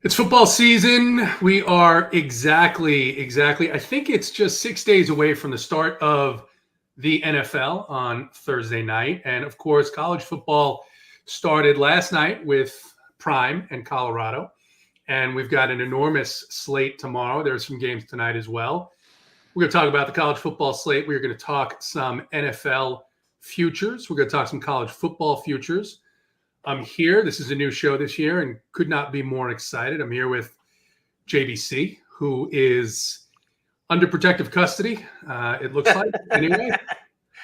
It's football season. We are exactly. I think it's just 6 days away from the start of the NFL on Thursday night. And of course, college football started last night with Prime and Colorado. And we've got an enormous slate tomorrow. There's some games tonight as well. We're going to talk about the college football slate. We're going to talk some NFL futures. We're going to talk some college football futures. I'm here. This is a new show this year and could not be more excited. I'm here with JBC, who is under protective custody, it looks like. Anyway,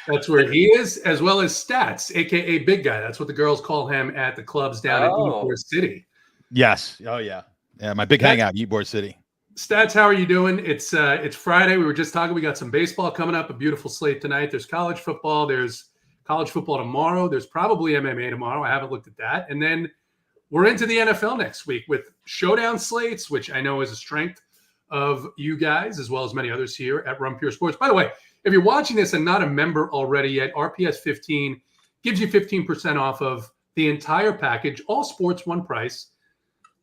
that's where he is, as well as Stats, a.k.a. Big Guy. That's what the girls call him at the clubs down in Ybor City. Yes. Oh, yeah. Yeah, my big hangout, Ybor City. Stats, how are you doing? It's Friday. We were just talking. We got some baseball coming up, a beautiful slate tonight. There's college football. There's college football tomorrow. There's probably MMA tomorrow. I haven't looked at that. And then we're into the NFL next week with showdown slates, which I know is a strength of you guys, as well as many others here at Run Pure Sports. By the way, if you're watching this and not a member already yet, RPS 15 gives you 15% off of the entire package, all sports, one price.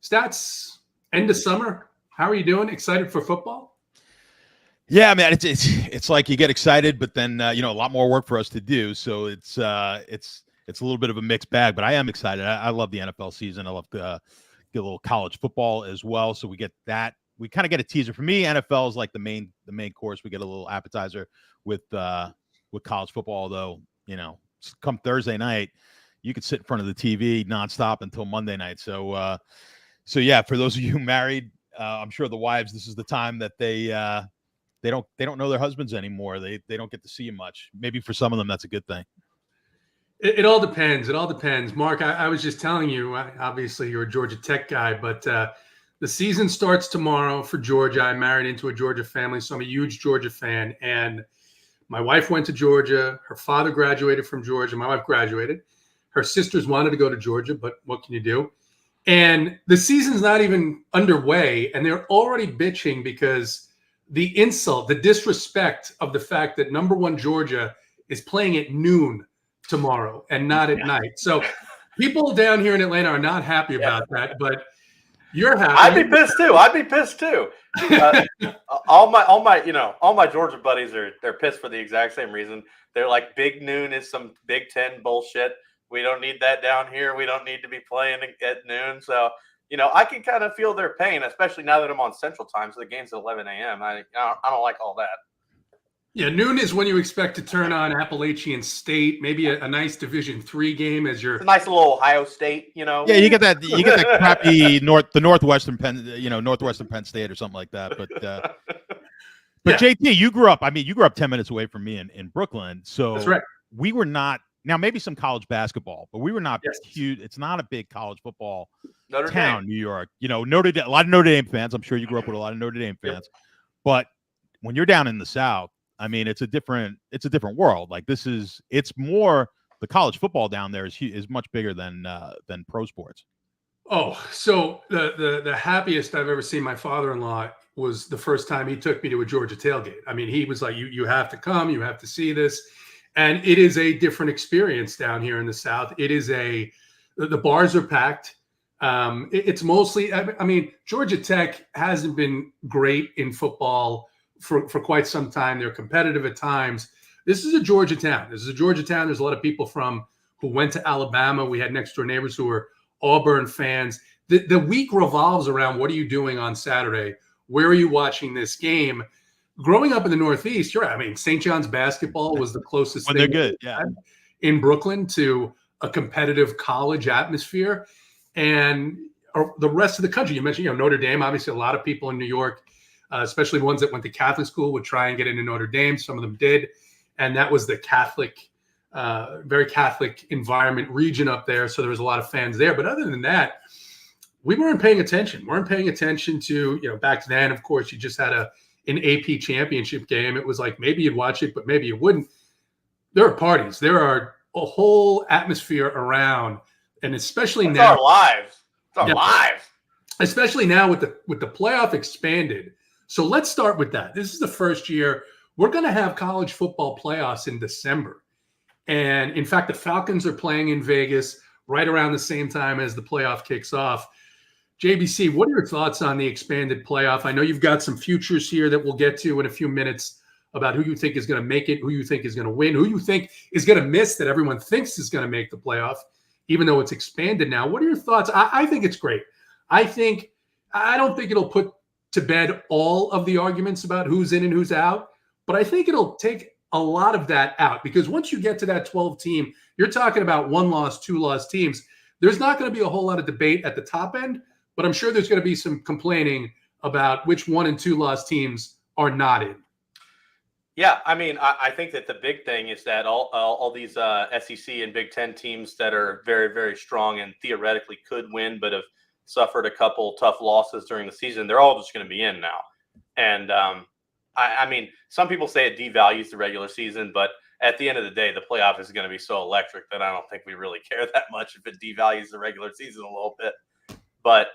Stats, end of summer. How are you doing? Excited for football? Yeah, man, it's like you get excited, but then a lot more work for us to do. So it's a little bit of a mixed bag, but I am excited. I love the NFL season. I love to get a little college football as well. So we get that. We kind of get a teaser. For me, NFL is like the main course. We get a little appetizer with college football. Although come Thursday night, you could sit in front of the TV nonstop until Monday night. So yeah, for those of you married, I'm sure the wives, this is the time that they don't know their husbands anymore. They don't get to see you much. Maybe for some of them, that's a good thing. It all depends. It all depends. Mark, I was just telling you, obviously you're a Georgia Tech guy, but the season starts tomorrow for Georgia. I'm married into a Georgia family, so I'm a huge Georgia fan. And my wife went to Georgia. Her father graduated from Georgia. My wife graduated. Her sisters wanted to go to Georgia, but what can you do? And the season's not even underway, and they're already bitching because the insult, the disrespect of the fact that number one Georgia is playing at noon tomorrow and not at night. So people down here in Atlanta are not happy about that, but you're happy. I'd be pissed too. All my Georgia buddies they're pissed for the exact same reason. They're like, Big Noon is some Big Ten bullshit. We don't need that down here. We don't need to be playing at noon. So I can kind of feel their pain, especially now that I'm on Central Time. So the game's at 11 a.m. I don't like all that. Yeah, noon is when you expect to turn on Appalachian State, maybe a nice Division III game as your nice little Ohio State. Yeah, you get that crappy northwestern Penn State or something like that. But JT, you grew up 10 minutes away from me in Brooklyn, so that's right. We were not. Now, maybe some college basketball, but we were not huge. It's not a big college football town, New York. Notre Dame, a lot of Notre Dame fans. I'm sure you grew up with a lot of Notre Dame fans. Yep. But when you're down in the South, I mean, it's a different world. Like it's more the college football down there is much bigger than pro sports. Oh, so the happiest I've ever seen my father-in-law was the first time he took me to a Georgia tailgate. I mean, he was like, you have to come, you have to see this. And it is a different experience down here in the South. It is the bars are packed. It's mostly, I mean, Georgia Tech hasn't been great in football for quite some time. They're competitive at times. This is a Georgia town. There's a lot of people who went to Alabama. We had next door neighbors who were Auburn fans. The week revolves around, what are you doing on Saturday? Where are you watching this game? Growing up in the Northeast, you're right. I mean, St. John's basketball was the closest thing they're good, in Brooklyn to a competitive college atmosphere. And the rest of the country, you mentioned, Notre Dame. Obviously, a lot of people in New York, especially ones that went to Catholic school, would try and get into Notre Dame. Some of them did. And that was the very Catholic environment region up there. So there was a lot of fans there. But other than that, we weren't paying attention. To, back then, of course, you just had an AP championship game. It was like maybe you'd watch it, but maybe you wouldn't. There are parties. There are a whole atmosphere around, and especially now. Our lives. It's our lives. Especially now with the playoff expanded. So let's start with that. This is the first year we're going to have college football playoffs in December. And in fact, the Falcons are playing in Vegas right around the same time as the playoff kicks off. JBC, what are your thoughts on the expanded playoff? I know you've got some futures here that we'll get to in a few minutes about who you think is going to make it, who you think is going to win, who you think is going to miss that everyone thinks is going to make the playoff, even though it's expanded now. What are your thoughts? I think it's great. I don't think it'll put to bed all of the arguments about who's in and who's out, but I think it'll take a lot of that out, because once you get to that 12 team, you're talking about 1-loss, 2-loss teams. There's not going to be a whole lot of debate at the top end, but I'm sure there's going to be some complaining about which 1- and 2-loss teams are not in. Yeah, I mean, I think that the big thing is that all these SEC and Big Ten teams that are very, very strong and theoretically could win, but have suffered a couple tough losses during the season, they're all just going to be in now. And I mean, some people say it devalues the regular season, but at the end of the day, the playoff is going to be so electric that I don't think we really care that much if it devalues the regular season a little bit. But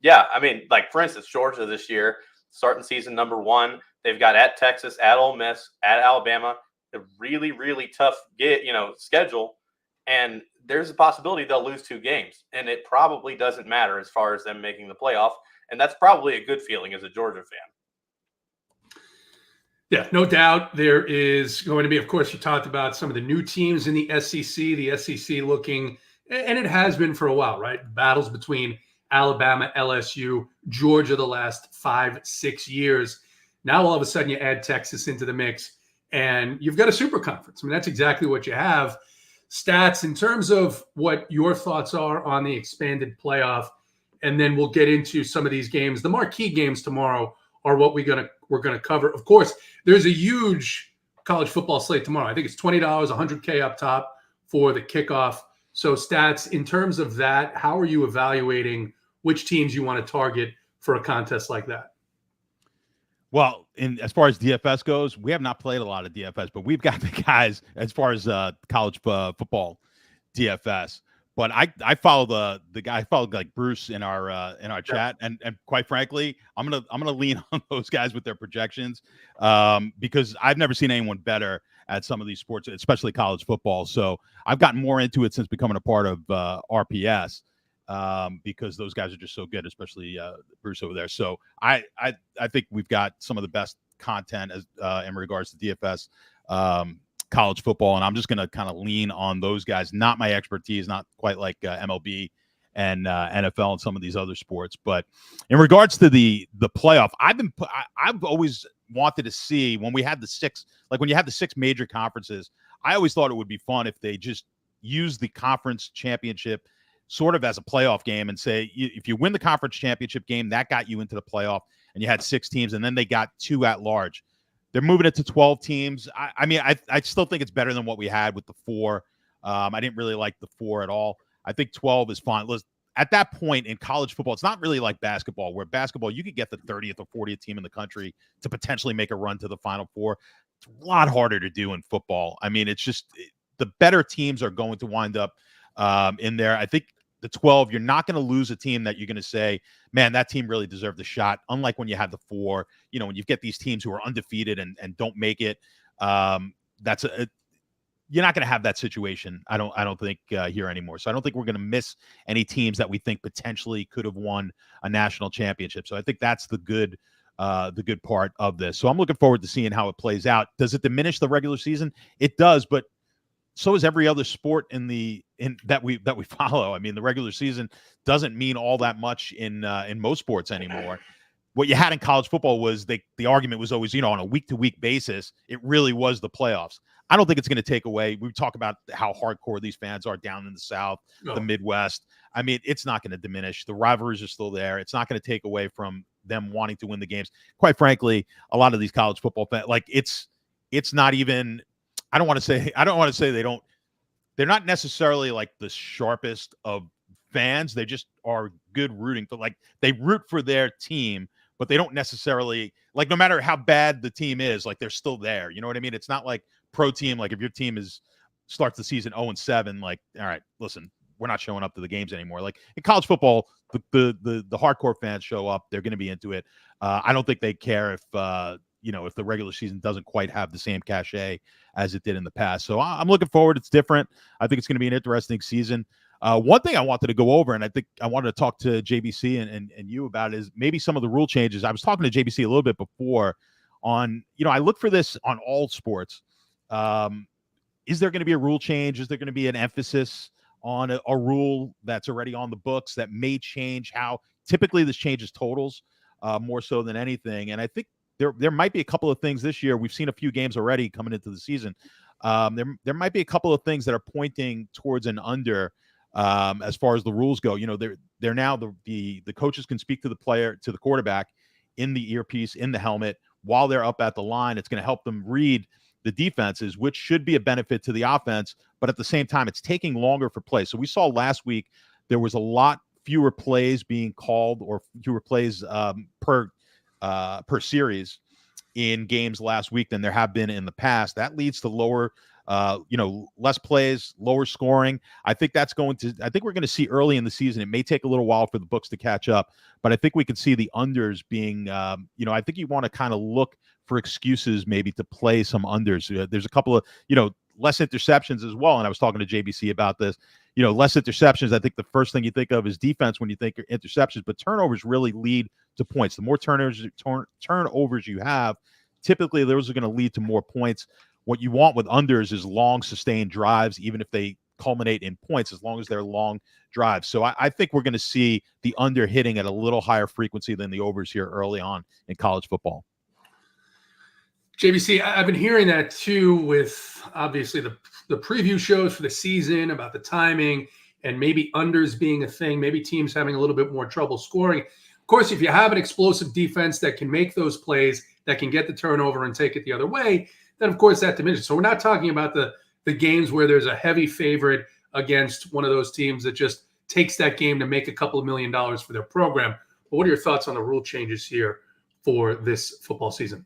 yeah, I mean, like for instance, Georgia this year, starting season number 1, they've got at Texas, at Ole Miss, at Alabama, a really, really tough schedule. And there's a possibility they'll lose 2 games. And it probably doesn't matter as far as them making the playoff. And that's probably a good feeling as a Georgia fan. Yeah, no doubt. There is going to be, of course, you talked about some of the new teams in the SEC looking, and it has been for a while, right? Battles between Alabama, LSU, Georgia the last 5-6 years. Now, all of a sudden, you add Texas into the mix, and you've got a super conference. I mean, that's exactly what you have. Stats in terms of what your thoughts are on the expanded playoff, and then we'll get into some of these games. The marquee games tomorrow are what we're gonna cover. Of course, there's a huge college football slate tomorrow. I think it's $20, $100K up top for the kickoff. So, Stats, in terms of that, how are you evaluating which teams you want to target for a contest like that? Well, as far as DFS goes, we have not played a lot of DFS, but we've got the guys as far as college football DFS. But I follow the guy. I follow like Bruce in our chat, and quite frankly, I'm gonna lean on those guys with their projections because I've never seen anyone better at some of these sports, especially college football. So I've gotten more into it since becoming a part of RPS. Because those guys are just so good, especially Bruce over there. So I think we've got some of the best content as in regards to DFS college football, and I'm just going to kind of lean on those guys. Not my expertise, not quite like MLB and NFL and some of these other sports. But in regards to the playoff, I've always wanted to see when we had when you have the 6 major conferences. I always thought it would be fun if they just use the conference championship sort of as a playoff game and say, if you win the conference championship game, that got you into the playoff, and you had 6 teams, and then they got 2 at large. They're moving it to 12 teams. I mean, I still think it's better than what we had with the 4. I didn't really like the 4 at all. I think 12 is fine. At that point in college football, it's not really like basketball, where basketball, you could get the 30th or 40th team in the country to potentially make a run to the Final Four. It's a lot harder to do in football. I mean, it's just the better teams are going to wind up in there. I think the 12, you're not going to lose a team that you're going to say, man, that team really deserved a shot. Unlike when you have the 4, when you get these teams who are undefeated and don't make it, you're not going to have that situation. I don't think here anymore. So I don't think we're going to miss any teams that we think potentially could have won a national championship. So I think that's the good part of this. So I'm looking forward to seeing how it plays out. Does it diminish the regular season? It does, but so is every other sport that we follow. I mean, the regular season doesn't mean all that much in most sports anymore. What you had in college football was the argument was always, on a week-to-week basis, it really was the playoffs. I don't think it's going to take away. We talk about how hardcore these fans are down in the South, the Midwest. I mean, it's not going to diminish. The rivalries are still there. It's not going to take away from them wanting to win the games. Quite frankly, a lot of these college football fans, it's not even. I don't want to say they're not necessarily like the sharpest of fans. They just are good rooting for, they root for their team, but they don't necessarily no matter how bad the team is, they're still there. You know what I mean? It's not like pro team. Like if your team starts the season 0-7, all right, listen, we're not showing up to the games anymore. Like in college football, the hardcore fans show up. They're going to be into it. I don't think they care if the regular season doesn't quite have the same cachet as it did in the past. So I'm looking forward. It's different. I think it's going to be an interesting season. One thing I wanted to go over, and I think I wanted to talk to JBC and you about, is maybe some of the rule changes. I was talking to JBC a little bit before on, I look for this on all sports. Is there going to be a rule change? Is there going to be an emphasis on a rule that's already on the books that may change how typically this changes totals more so than anything? And I think there might be a couple of things this year. We've seen a few games already coming into the season. There might be a couple of things that are pointing towards an under as far as the rules go. They're now the coaches can speak to the quarterback in the earpiece, in the helmet while they're up at the line. It's going to help them read the defenses, which should be a benefit to the offense, but at the same time, it's taking longer for play. So we saw last week there was a lot fewer plays being called, or fewer plays per series in games last week than there have been in the past. That leads to lower, less plays, lower scoring. I think we're going to see early in the season. It may take a little while for the books to catch up, but I think we could see the unders being, I think you want to kind of look for excuses maybe to play some unders. There's a couple of, less interceptions as well. And I was talking to JBC about this, less interceptions. I think the first thing you think of is defense when you think of interceptions, but turnovers really lead to points. The more turnovers you have, typically those are going to lead to more points. What you want with unders is long sustained drives, even if they culminate in points, as long as they're long drives. So I think we're going to see the under hitting at a little higher frequency than the overs here early on in college football. JBC, I've been hearing that too, with obviously the preview shows for the season about the timing and maybe unders being a thing, maybe teams having a little bit more trouble scoring. Of course, if you have an explosive defense that can make those plays, that can get the turnover and take it the other way, then of course that diminishes. So we're not talking about the games where there's a heavy favorite against one of those teams that just takes that game to make a couple of $1 million for their program. But what are your thoughts on the rule changes here for this football season?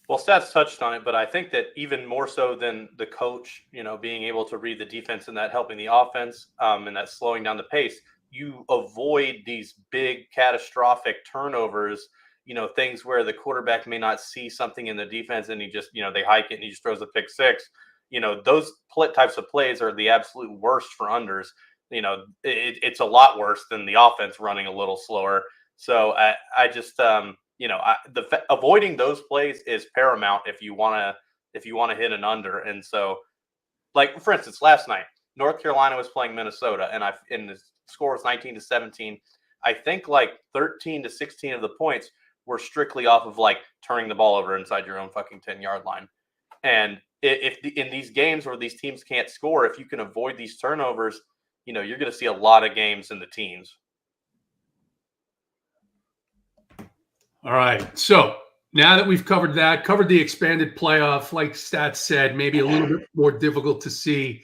Well, Stats touched on it, but I think that even more so than the coach, being able to read the defense and that helping the offense and that slowing down the pace, you avoid these big catastrophic turnovers, things where the quarterback may not see something in the defense and he just, they hike it and he just throws a pick six. Those types of plays are the absolute worst for unders. It's a lot worse than the offense running a little slower. So I just, avoiding those plays is paramount if you want to hit an under. And so, like for instance, last night North Carolina was playing Minnesota, and the score was 19-17. I think like 13 to 16 of the points were strictly off of like turning the ball over inside your own fucking 10-yard line. And in these games where these teams can't score, if you can avoid these turnovers, you're going to see a lot of games in the teens. All right. So now that we've covered the expanded playoff, like Stats said, maybe a little bit more difficult to see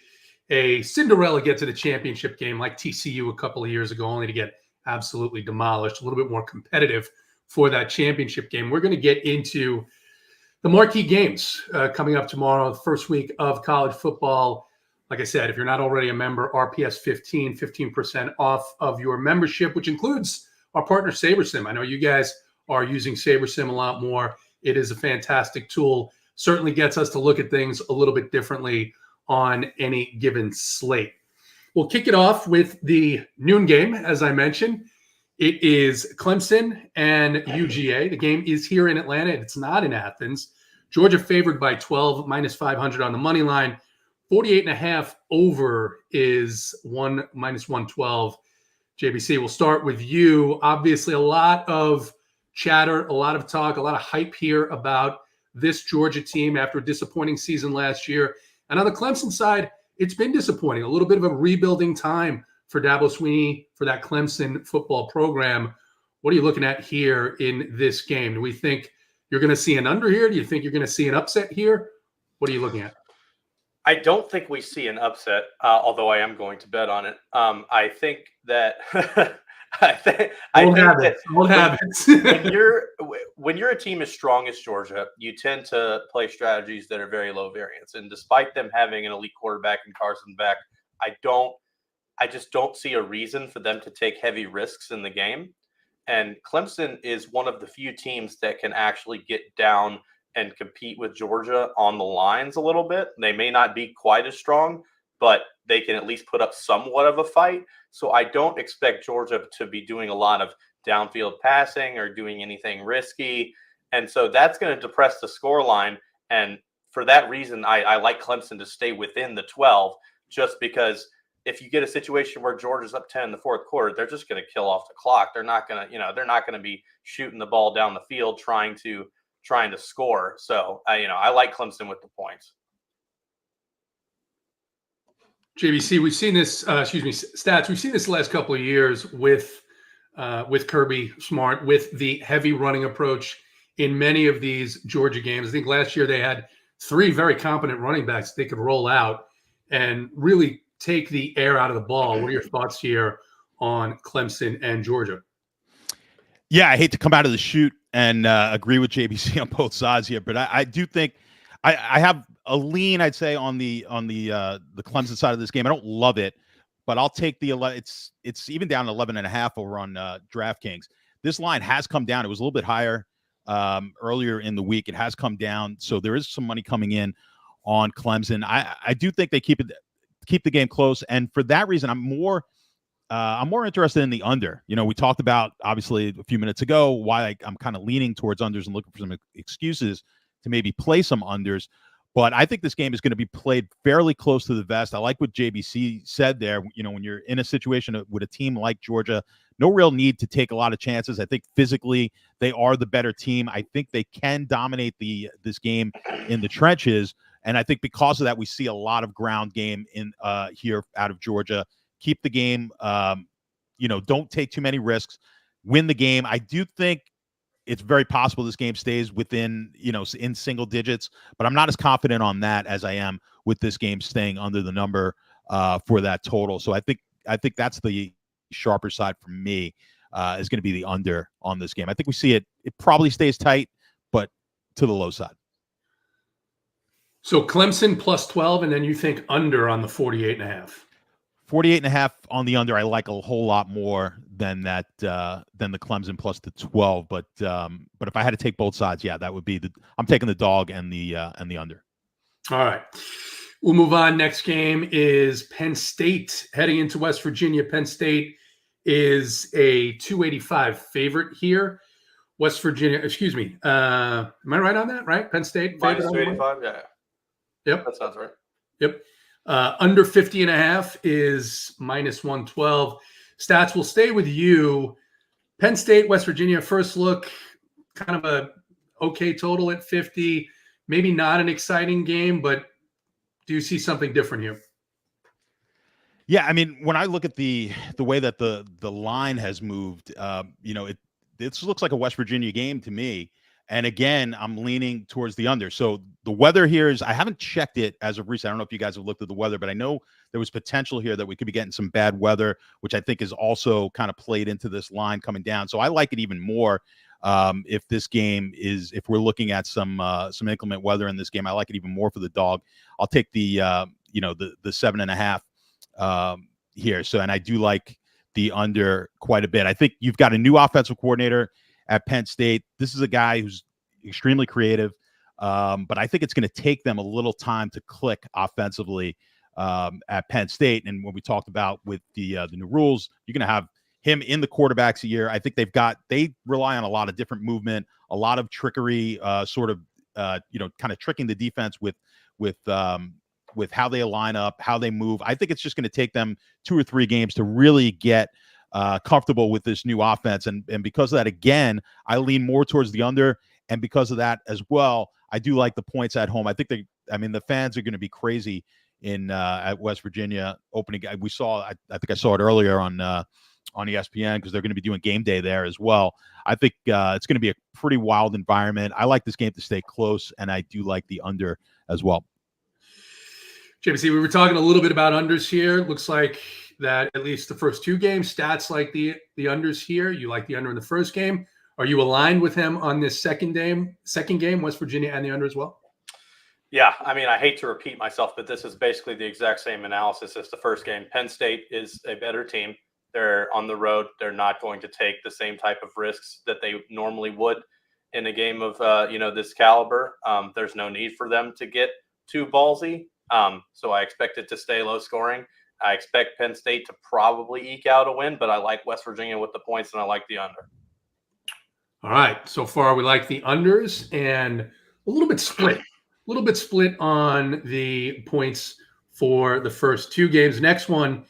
a Cinderella get to the championship game like TCU a couple of years ago, only to get absolutely demolished, a little bit more competitive for that championship game. We're going to get into the marquee games coming up tomorrow, the first week of college football. Like I said, if you're not already a member, RPS 15% off of your membership, which includes our partner SaberSim. I know you guys are using SaberSim a lot more. It is a fantastic tool. Certainly gets us to look at things a little bit differently on any given slate. We'll kick it off with the noon game, as I mentioned. It is Clemson and UGA. The game is here in Atlanta. It's not in Athens. Georgia favored by 12, minus 500 on the money line. 48.5 over is minus 112. JBC, we'll start with you. Obviously, a lot of chatter, a lot of talk, a lot of hype here about this Georgia team after a disappointing season last year. And on the Clemson side, it's been disappointing. A little bit of a rebuilding time for Dabo Swinney, for that Clemson football program. What are you looking at here in this game? Do we think you're going to see an under here? Do you think you're going to see an upset here? What are you looking at? I don't think we see an upset, although I am going to bet on it. I think that Old habits. when you're a team as strong as Georgia, you tend to play strategies that are very low variance. And despite them having an elite quarterback in Carson Beck, I just don't see a reason for them to take heavy risks in the game. And Clemson is one of the few teams that can actually get down and compete with Georgia on the lines a little bit. They may not be quite as strong, but they can at least put up somewhat of a fight. So I don't expect Georgia to be doing a lot of downfield passing or doing anything risky. And so that's going to depress the score line. And for that reason, I like Clemson to stay within the 12, just because if you get a situation where Georgia's up 10 in the fourth quarter, they're just going to kill off the clock. They're not going to, they're not going to be shooting the ball down the field trying to score. So, I like Clemson with the points. JVC, we've seen this. Stats. We've seen this the last couple of years with Kirby Smart, with the heavy running approach in many of these Georgia games. I think last year they had 3 very competent running backs they could roll out and really take the air out of the ball. What are your thoughts here on Clemson and Georgia? Yeah, I hate to come out of the chute and agree with JBC on both sides here, but I do think I have a lean, I'd say, on the Clemson side of this game. I don't love it, but I'll take the 11. It's even down to 11.5 over on DraftKings. This line has come down. It was a little bit higher earlier in the week. It has come down, so there is some money coming in on Clemson. I do think they keep the game close, and for that reason, I'm more interested in the under. We talked about, obviously, a few minutes ago why I'm kind of leaning towards unders and looking for some excuses to maybe play some unders. But I think this game is going to be played fairly close to the vest. I like what JBC said there. When you're in a situation with a team like Georgia, no real need to take a lot of chances. I think physically they are the better team. I think they can dominate this game in the trenches. And I think because of that, we see a lot of ground game in here out of Georgia. Keep the game, don't take too many risks, win the game. I do think it's very possible this game stays within, in single digits, but I'm not as confident on that as I am with this game staying under the number for that total. So I think that's the sharper side for me is going to be the under on this game. I think we see it probably stays tight, but to the low side. So Clemson plus 12, and then you think under on the 48.5. 48.5 on the under. I like a whole lot more than that, than the Clemson plus the 12. But if I had to take both sides, yeah, that would be I'm taking the dog and the under. All right. We'll move on. Next game is Penn State heading into West Virginia. Penn State is a 285 favorite here. West Virginia, excuse me. Am I right on that? Right? Penn State minus 285. Yeah. Yep. That sounds right. Yep. Under 50.5 is minus 112. Stats will stay with you. Penn State, West Virginia, first look, kind of a okay total at 50. Maybe not an exciting game, but do you see something different here? Yeah, I mean, when I look at the way that the line has moved, it looks like a West Virginia game to me. And again, I'm leaning towards the under. So the weather here I haven't checked it as of recent. I don't know if you guys have looked at the weather, but I know there was potential here that we could be getting some bad weather, which I think is also kind of played into this line coming down. So I like it even more if if we're looking at some inclement weather in this game. I like it even more for the dog. I'll take the 7.5 here. So, and I do like the under quite a bit. I think you've got a new offensive coordinator at Penn State. This is a guy who's extremely creative, but I think it's going to take them a little time to click offensively at Penn State. And when we talked about with the new rules, you're going to have him in the quarterbacks a year. I think they rely on a lot of different movement, a lot of trickery, kind of tricking the defense with how they line up, how they move. I think it's just going to take them 2 or 3 games to really get comfortable with this new offense. And because of that, again, I lean more towards the under. And because of that as well, I do like the points at home. I think the fans are going to be crazy at West Virginia opening. We saw, I think I saw it earlier on ESPN because they're going to be doing game day there as well. I think it's going to be a pretty wild environment. I like this game to stay close, and I do like the under as well. JBC, we were talking a little bit about unders here. Looks like that at least the first 2 games, Stats like the unders here. You like the under in the first game. Are you aligned with him on this second game, West Virginia, and the under as well? Yeah, I mean, I hate to repeat myself, but this is basically the exact same analysis as the first game. Penn State is a better team. They're on the road. They're not going to take the same type of risks that they normally would in a game of this caliber. There's no need for them to get too ballsy. So I expect it to stay low scoring. I expect Penn State to probably eke out a win, but I like West Virginia with the points, and I like the under. All right. So far, we like the unders and a little bit split on the points for the first two games. Next one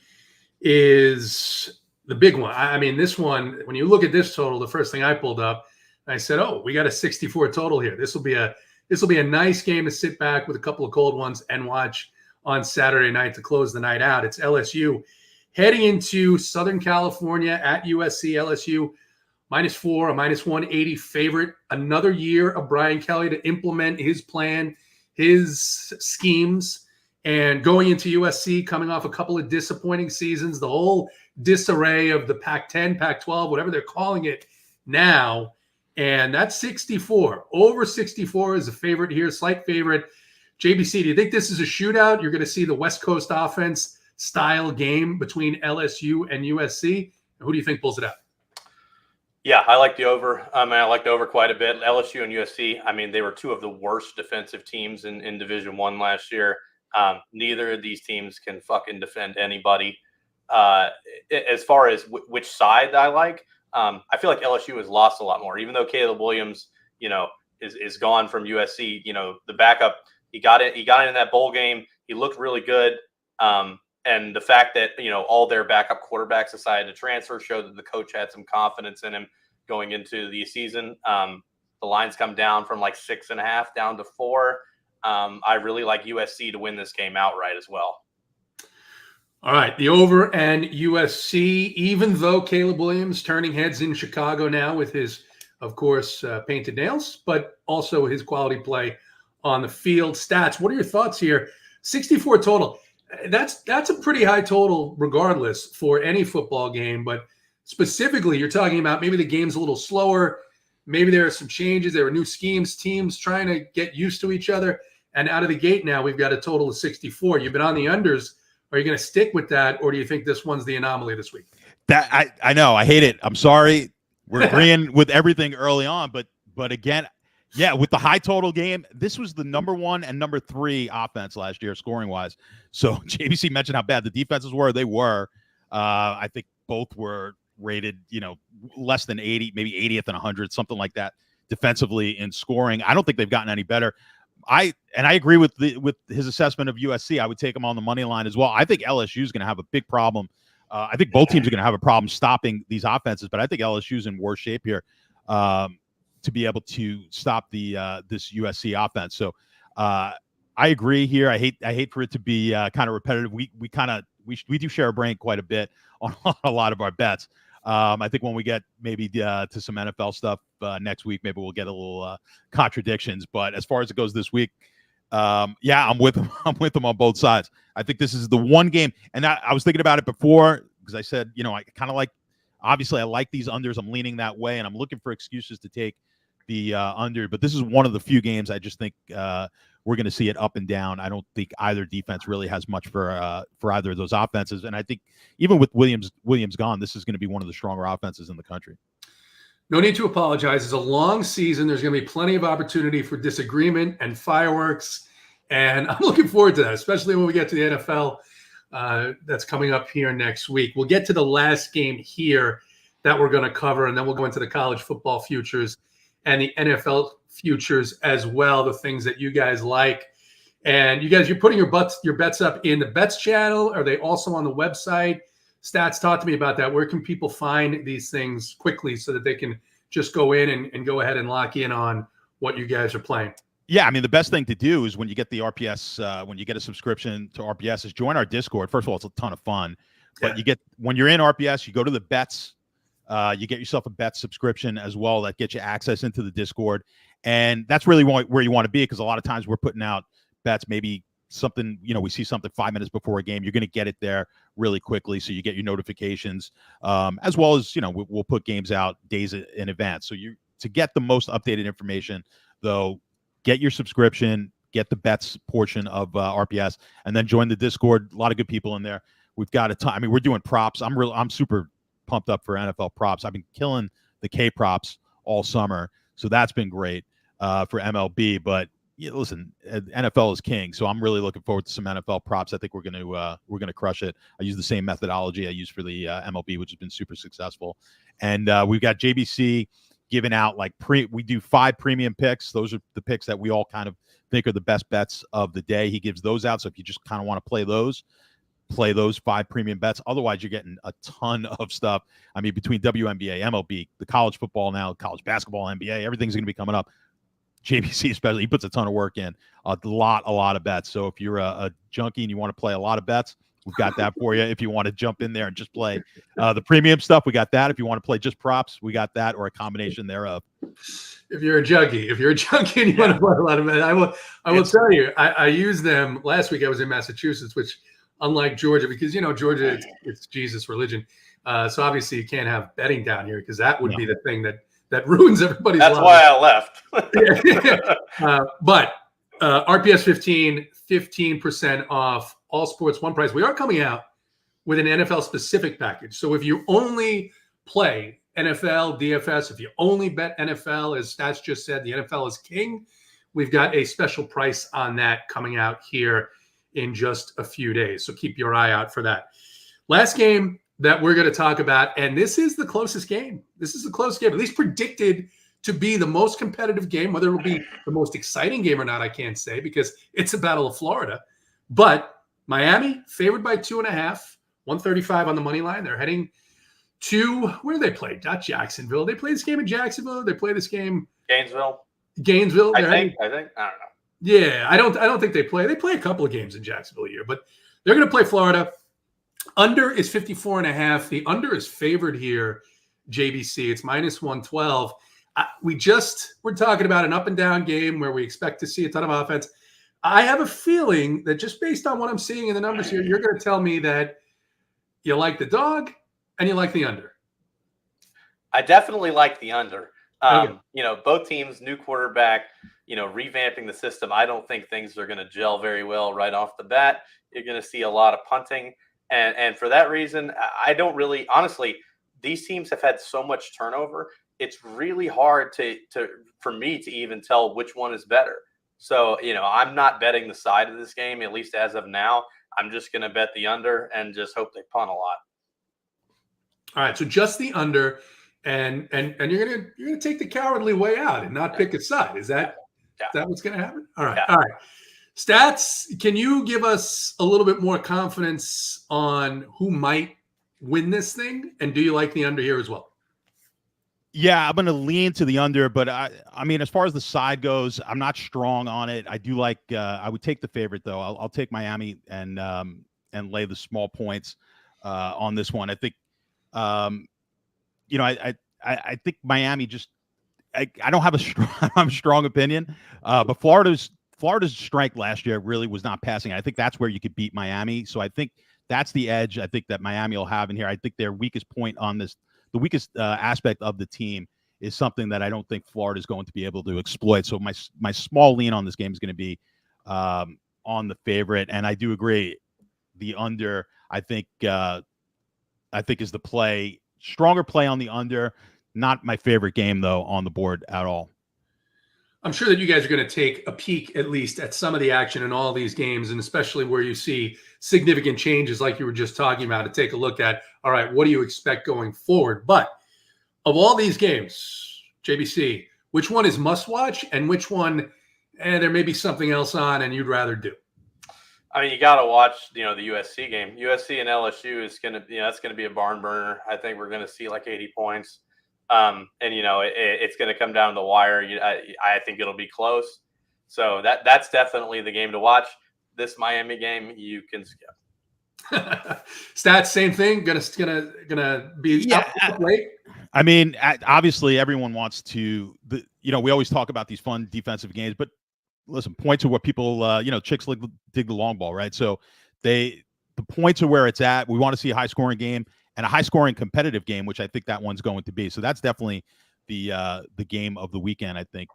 is the big one. I mean, this one, when you look at this total, the first thing I pulled up, I said, "Oh, we got a 64 total here. This will be a nice game to sit back with a couple of cold ones and watch on Saturday night to close the night out." It's LSU heading into Southern California at USC. LSU -4, a -180 favorite. Another year of Brian Kelly to implement his plan, his schemes. And going into USC, coming off a couple of disappointing seasons, the whole disarray of the Pac-10, Pac-12, whatever they're calling it now. And that's 64. Over 64 is a favorite here, slight favorite. JBC, do you think this is a shootout? You're going to see the West Coast offense style game between LSU and USC. Who do you think pulls it out? Yeah, I like the over. I like the over quite a bit. LSU and USC, I mean, they were two of the worst defensive teams in Division I last year. Neither of these teams can fucking defend anybody. As far as which side I like, I feel like LSU has lost a lot more. Even though Caleb Williams, is gone from USC, the backup, he got in that bowl game. He looked really good. And the fact that, all their backup quarterbacks decided to transfer showed that the coach had some confidence in him going into the season. The lines come down from like 6.5 down to 4. I really like USC to win this game outright as well. All right, the over and USC, even though Caleb Williams turning heads in Chicago now with his, of course, painted nails, but also his quality play on the field. Stats, what are your thoughts here? 64 total. That's a pretty high total regardless for any football game, but specifically you're talking about maybe the game's a little slower. Maybe there are some changes. There are new schemes, teams trying to get used to each other. And out of the gate now, we've got a total of 64. You've been on the unders. Are you going to stick with that, or do you think this one's the anomaly this week? That I know. I hate it. I'm sorry. We're agreeing with everything early on, but again, yeah, with the high total game, this was the number 1 and number 3 offense last year, scoring wise. So JBC mentioned how bad the defenses were. They were. I think both were rated, less than 80, maybe 80th and 100, something like that, defensively in scoring. I don't think they've gotten any better. I agree with his assessment of USC. I would take them on the money line as well. I think LSU is going to have a big problem. I think both teams are going to have a problem stopping these offenses, but I think LSU's in worse shape here to be able to stop the this USC offense. So I agree here. I hate for it to be kind of repetitive. We do share a brain quite a bit on a lot of our bets. I think when we get maybe to some NFL stuff next week, maybe we'll get a little contradictions. But as far as it goes this week, yeah, I'm with them. I'm with them on both sides. I think this is the one game, and I was thinking about it before because I said, I kind of like. Obviously, I like these unders. I'm leaning that way, and I'm looking for excuses to take the under. But this is one of the few games I just think we're going to see it up and down. I don't think either defense really has much for either of those offenses. And I think even with Williams gone, this is going to be one of the stronger offenses in the country. No need to apologize. It's a long season. There's going to be plenty of opportunity for disagreement and fireworks. And I'm looking forward to that, especially when we get to the NFL that's coming up here next week. We'll get to the last game here that we're going to cover, and then we'll go into the college football futures and the NFL futures as well, the things that you guys like. And you guys, you're putting your bets up in the bets channel. Are they also on the website? Stats, talk to me about that. Where can people find these things quickly so that they can just go in and go ahead and lock in on what you guys are playing? Yeah, I mean, the best thing to do is when you get the RPS, when you get a subscription to RPS, is join our Discord. First of all, it's a ton of fun. But when you're in RPS, you go to the bets. You get yourself a bet subscription as well that gets you access into the Discord. And that's really where you want to be, because a lot of times we're putting out bets, maybe something, we see something 5 minutes before a game. You're going to get it there really quickly, so you get your notifications, as well as, we'll put games out days in advance. So to get the most updated information, though, get your subscription, get the bets portion of RPS, and then join the Discord. A lot of good people in there. We've got a ton. I mean, we're doing props. I'm super pumped up for NFL props. I've been killing the K props all summer, so that's been great for MLB. But yeah, listen, NFL is king, so I'm really looking forward to some NFL props. I think we're gonna crush it. I use the same methodology I use for the MLB, which has been super successful. And we've got JBC giving out we do 5 premium picks. Those are the picks that we all kind of think are the best bets of the day. He gives those out, so if you just kind of want to play those 5 premium bets. Otherwise, you're getting a ton of stuff. I mean, between WNBA, MLB, the college football now, college basketball, NBA, everything's going to be coming up. JBC especially, he puts a ton of work in, a lot of bets. So if you're a junkie and you want to play a lot of bets, we've got that for you. If you want to jump in there and just play the premium stuff, we got that. If you want to play just props, we got that, or a combination thereof. If you're a junkie and you want to play a lot of bets, I will tell you, I used them last week. I was in Massachusetts, which, unlike Georgia, because Georgia, it's Jesus religion. So obviously you can't have betting down here, because that would be the thing that ruins everybody's life. That's why I left. But RPS 15% off all sports, one price. We are coming out with an NFL specific package. So if you only play NFL, DFS, if you only bet NFL, as Stats just said, the NFL is king. We've got a special price on that coming out here in just a few days. So keep your eye out for that. Last game that we're going to talk about, and this is the closest game. This is the closest game, at least predicted to be the most competitive game. Whether it'll be the most exciting game or not, I can't say, because it's a Battle of Florida. But Miami favored by 2.5, 135 on the money line. They're heading to where they play, not Jacksonville. They play this game in Jacksonville. They play this game Gainesville. I think. I don't know. Yeah, I don't think they play. They play a couple of games in Jacksonville a year, but they're going to play Florida. Under is 54.5. The under is favored here, JBC. It's minus 112. We're talking about an up and down game where we expect to see a ton of offense. I have a feeling that just based on what I'm seeing in the numbers here, you're going to tell me that you like the dog and you like the under. I definitely like the under. Okay. Both teams, new quarterback, revamping the system. I don't think things are going to gel very well right off the bat. You're going to see a lot of punting. And for that reason, I don't really, honestly, these teams have had so much turnover. It's really hard for me to even tell which one is better. So, I'm not betting the side of this game, at least as of now. I'm just going to bet the under and just hope they punt a lot. All right. So just the under, and you're going to take the cowardly way out and not pick a side. Is that what's going to happen? All right. Yeah. All right. Stats, can you give us a little bit more confidence on who might win this thing? And do you like the under here as well? Yeah, I'm going to lean to the under, but I mean, as far as the side goes, I'm not strong on it. I do like. I would take the favorite though. I'll take Miami and lay the small points on this one. I think, I think Miami just. I don't have a strong opinion, but Florida's strength last year really was not passing. I think that's where you could beat Miami. So I think that's the edge I think that Miami will have in here. I think their weakest point on this. The weakest aspect of the team is something that I don't think Florida is going to be able to exploit. So my small lean on this game is going to be on the favorite, and I do agree. The under, I think is the play. Stronger play on the under. Not my favorite game though on the board at all. I'm sure that you guys are going to take a peek at least at some of the action in all these games, and especially where you see significant changes like you were just talking about, to take a look at, all right, what do you expect going forward? But of all these games, JBC, which one is must watch and which one there may be something else on and you'd rather do? I mean, you got to watch, the USC game. USC and LSU is going to, that's going to be a barn burner. I think we're going to see like 80 points. It's going to come down the wire. I think it'll be close. So that's definitely the game to watch. This Miami game, you can skip. Stats, same thing. Gonna be out late. I mean, obviously, everyone wants to. We always talk about these fun defensive games, but listen, points are what people. Chicks dig the long ball, right? So the points are where it's at. We want to see a high scoring game and a high scoring competitive game, which I think that one's going to be. So that's definitely the game of the weekend. I think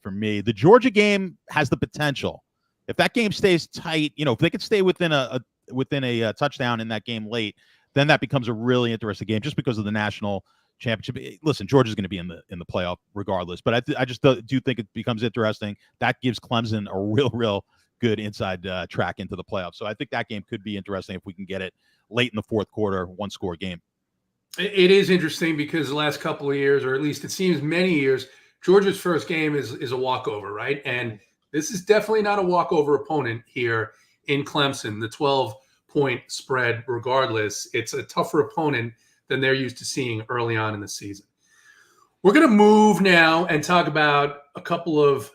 for me, the Georgia game has the potential. If that game stays tight, if they could stay within a touchdown in that game late, then that becomes a really interesting game just because of the national championship. Listen, Georgia's going to be in the playoff regardless, but I just do think it becomes interesting. That gives Clemson a real good inside track into the playoffs. So I think that game could be interesting if we can get it late in the fourth quarter, one-score game. It is interesting because the last couple of years, or at least it seems many years, Georgia's first game is a walkover, right? And this is definitely not a walkover opponent here in Clemson. The 12-point spread, regardless, it's a tougher opponent than they're used to seeing early on in the season. We're going to move now and talk about a couple of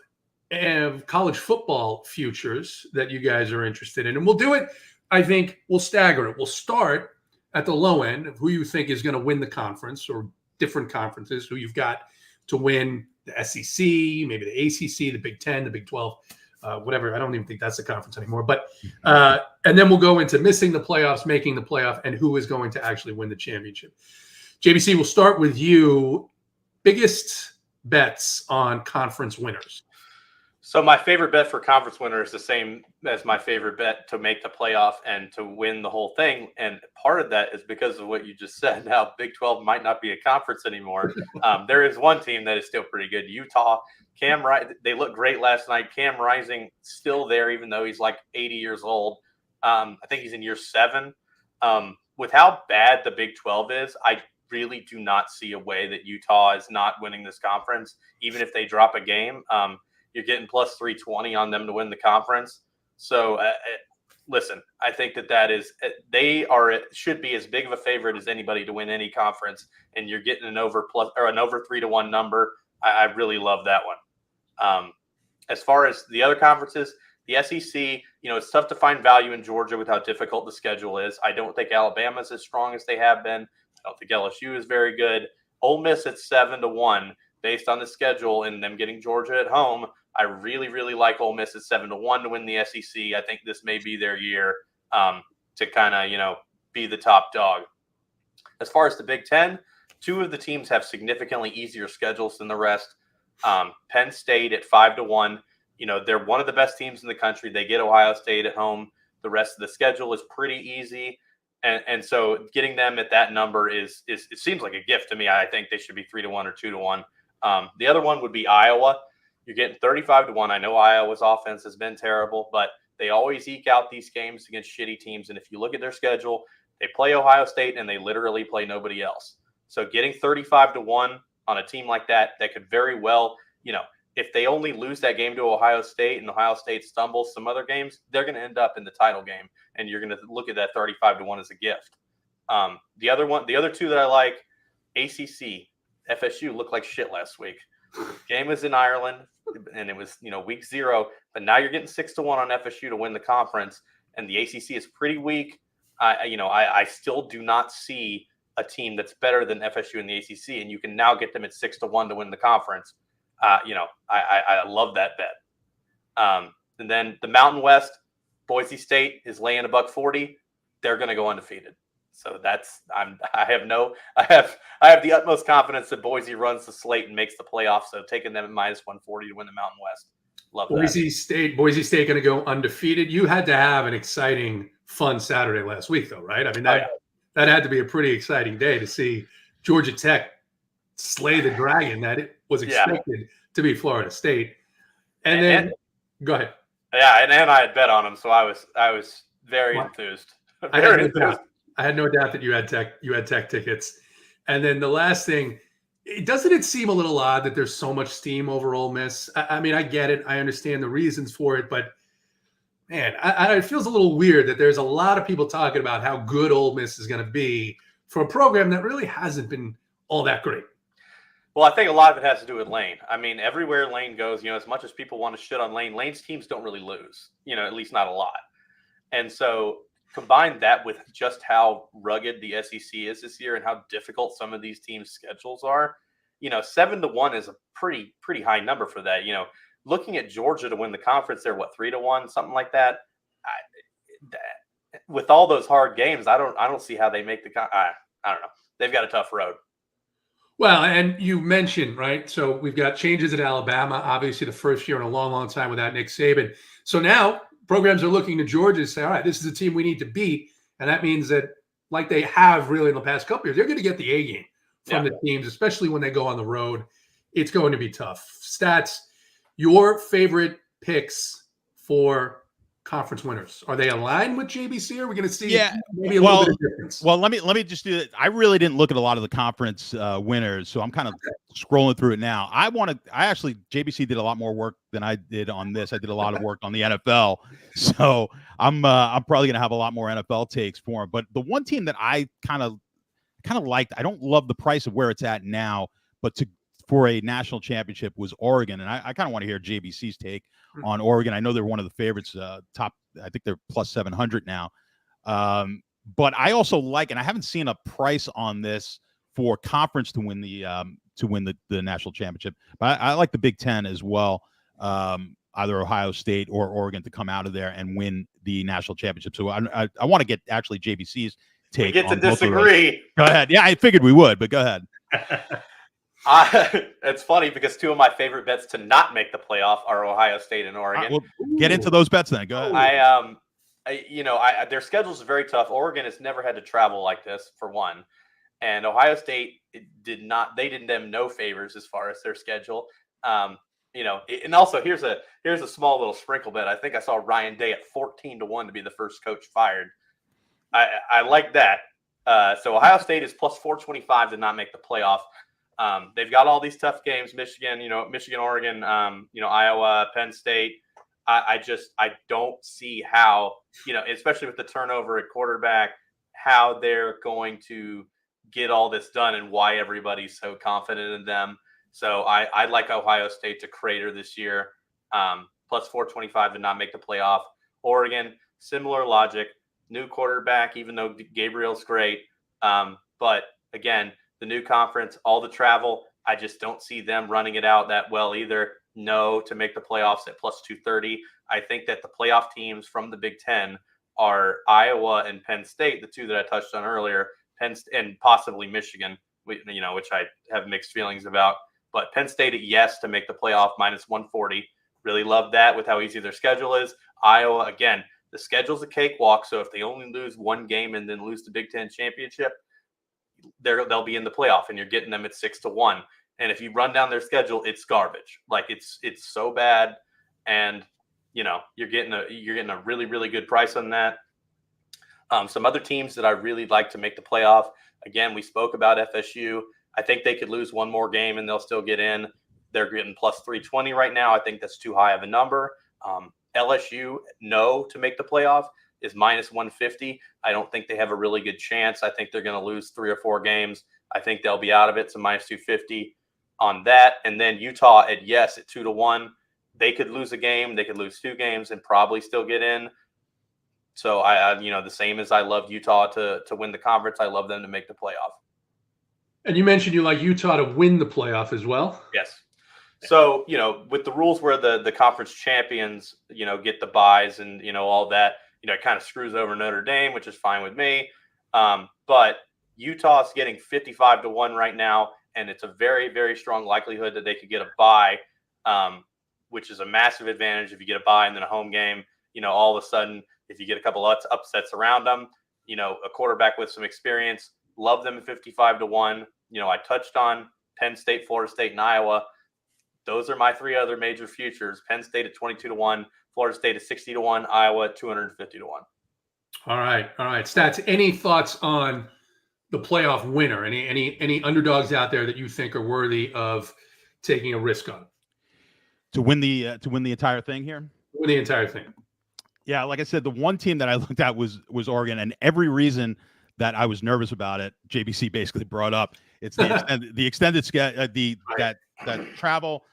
college football futures that you guys are interested in. And we'll do it, I think, we'll stagger it. We'll start at the low end of who you think is going to win the conference or different conferences, who you've got to win the SEC, maybe the ACC, the Big 10, the Big 12, whatever. I don't even think that's a conference anymore. But and then we'll go into missing the playoffs, making the playoff, and who is going to actually win the championship. JBC, we'll start with you. Biggest bets on conference winners. So my favorite bet for conference winner is the same as my favorite bet to make the playoff and to win the whole thing. And part of that is because of what you just said. Now, Big 12 might not be a conference anymore. There is one team that is still pretty good. Utah, they looked great last night. Cam Rising still there, even though he's like 80 years old. I think he's in year 7. With how bad the Big 12 is, I really do not see a way that Utah is not winning this conference, even if they drop a game. You're getting plus 320 on them to win the conference. So, listen, I think that should be as big of a favorite as anybody to win any conference, and you're getting an over 3-1 number. I really love that one. As far as the other conferences, the SEC, it's tough to find value in Georgia with how difficult the schedule is. I don't think Alabama's as strong as they have been. I don't think LSU is very good. Ole Miss at 7-1 based on the schedule and them getting Georgia at home. I really, really like Ole Miss at 7-1 to win the SEC. I think this may be their year to kind of, be the top dog. As far as the Big Ten, 2 of the teams have significantly easier schedules than the rest. Penn State at 5-1. They're one of the best teams in the country. They get Ohio State at home. The rest of the schedule is pretty easy. And so getting them at that number it seems like a gift to me. I think they should be 3-1 or 2-1. The other one would be Iowa. You're getting 35-1. I know Iowa's offense has been terrible, but they always eke out these games against shitty teams. And if you look at their schedule, they play Ohio State and they literally play nobody else. So getting 35-1 on a team like that could very well, if they only lose that game to Ohio State and Ohio State stumbles some other games, they're going to end up in the title game. And you're going to look at that 35-1 as a gift. The other 2 that I like, ACC, FSU looked like shit last week. Game was in Ireland, and it was week 0. But now you're getting 6-1 on FSU to win the conference, and the ACC is pretty weak. I still do not see a team that's better than FSU in the ACC, and you can now get them at 6-1 to win the conference. I love that bet. And then the Mountain West, Boise State is laying $140. They're going to go undefeated. So I have the utmost confidence that Boise runs the slate and makes the playoffs. So taking them at -140 to win the Mountain West. Love that. Boise State going to go undefeated. You had to have an exciting, fun Saturday last week, though, right? I mean, that had to be a pretty exciting day to see Georgia Tech slay the dragon that it was expected to be Florida State. And then go ahead. Yeah, and I had bet on them, so I was very enthused. I had no doubt that you had Tech tickets. And then the last thing, doesn't it seem a little odd that there's so much steam over Ole Miss? I mean, I get it. I understand the reasons for it, but man, it feels a little weird that there's a lot of people talking about how good Ole Miss is going to be for a program that really hasn't been all that great. Well, I think a lot of it has to do with Lane. I mean, everywhere Lane goes, as much as people want to shit on Lane, Lane's teams don't really lose, at least not a lot. And so combine that with just how rugged the SEC is this year and how difficult some of these teams' schedules are. 7-1 is a pretty high number for that. Looking at Georgia to win the conference, they're 3-1, something like that. With all those hard games, I don't see how they make the. I don't know. They've got a tough road. Well, and you mentioned, right? So we've got changes at Alabama, obviously the first year in a long, long time without Nick Saban. So now programs are looking to Georgia to say, all right, this is a team we need to beat. And that means that, like they have really in the past couple years, they're going to get the A game from the teams, especially when they go on the road. It's going to be tough. Stats, your favorite picks for conference winners, are they aligned with JBC? Or are we going to see maybe a little bit of difference? Well, let me just do it. I really didn't look at a lot of the conference winners, so I'm kind of scrolling through it now. JBC did a lot more work than I did on this. I did a lot of work on the NFL, so I'm probably going to have a lot more NFL takes for him. But the one team that I kind of liked, I don't love the price of where it's at now, but for a national championship was Oregon, and I kind of want to hear JBC's take on Oregon. I know they're one of the favorites, top. I think they're plus 700 now. But I also like, and I haven't seen a price on this for conference to win the national championship. But I like the Big Ten as well. Either Ohio State or Oregon to come out of there and win the national championship. So I want to get actually JBC's take. We get to disagree. Go ahead. Yeah, I figured we would, but go ahead. It's funny because two of my favorite bets to not make the playoff are Ohio State and Oregon. Well, get into those bets then. Go ahead. Their schedules are very tough. Oregon has never had to travel like this, for one, and Ohio State did not. They did them no favors as far as their schedule. And also here's a small little sprinkle bet. I think I saw Ryan Day at 14-1 to be the first coach fired. I like that. So Ohio State is plus 425 to not make the playoff. They've got all these tough games: Michigan, Oregon, Iowa, Penn State. I don't see how, especially with the turnover at quarterback, how they're going to get all this done and why everybody's so confident in them. So I'd like Ohio State to crater this year, plus 425 to not make the playoff. Oregon, similar logic, new quarterback, even though Gabriel's great. But again, the new conference, all the travel, I just don't see them running it out that well either. No to make the playoffs at plus 230. I think that the playoff teams from the Big Ten are Iowa and Penn State, the two that I touched on earlier, and possibly Michigan, which I have mixed feelings about. But Penn State at yes to make the playoff, minus 140. Really love that with how easy their schedule is. Iowa, again, the schedule's a cakewalk. So if they only lose one game and then lose the Big Ten championship, they'll be in the playoff, and you're getting them at 6-1. And if you run down their schedule, it's garbage. Like it's so bad, and you're getting a really, really good price on that. Some other teams that I really like to make the playoff. Again, we spoke about FSU. I think they could lose one more game and they'll still get in. They're getting plus 320 right now. I think that's too high of a number. LSU, no to make the playoff, is minus 150. I don't think they have a really good chance. I think they're going to lose 3 or 4 games. I think they'll be out of it. So minus 250 on that. And then Utah at yes at 2-1. They could lose a game. They could lose 2 games and probably still get in. So I the same as I love Utah to win the conference, I love them to make the playoff. And you mentioned you like Utah to win the playoff as well. Yes. So, with the rules where the conference champions, get the buys and, all that, it kind of screws over Notre Dame, which is fine with me. But Utah's getting 55-1 right now, and it's a very, very strong likelihood that they could get a bye, which is a massive advantage if you get a bye and then a home game. All of a sudden, if you get a couple of upsets around them, a quarterback with some experience, love them at 55-1. I touched on Penn State, Florida State, and Iowa. Those are my 3 other major futures. Penn State at 22-1, Florida State at 60-1, Iowa at 250-1. All right. Stats, any thoughts on the playoff winner? Any underdogs out there that you think are worthy of taking a risk on? To win the entire thing here? Win the entire thing. Yeah, like I said, the one team that I looked at was Oregon, and every reason that I was nervous about it, JBC basically brought up. It's the extended schedule, that travel.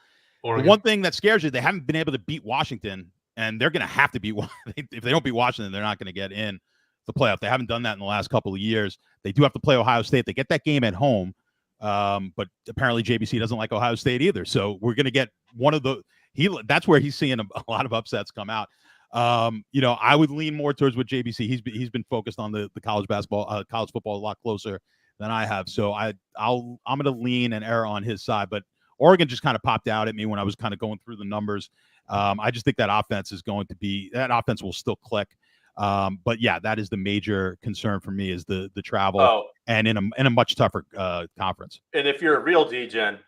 Oregon. The one thing that scares you, they haven't been able to beat Washington, and they're going to have to beat. If they don't beat Washington, they're not going to get in the playoff. They haven't done that in the last couple of years. They do have to play Ohio State. They get that game at home, but apparently JBC doesn't like Ohio State either. So we're going to get one of the. That's where he's seeing a lot of upsets come out. I would lean more towards what JBC. He's been focused on the college basketball, college football a lot closer than I have. So I'm going to lean and err on his side. But Oregon just kind of popped out at me when I was kind of going through the numbers. I just think that offense will still click. But yeah, that is the major concern for me is the travel and in a much tougher conference. And if you're a real DGen,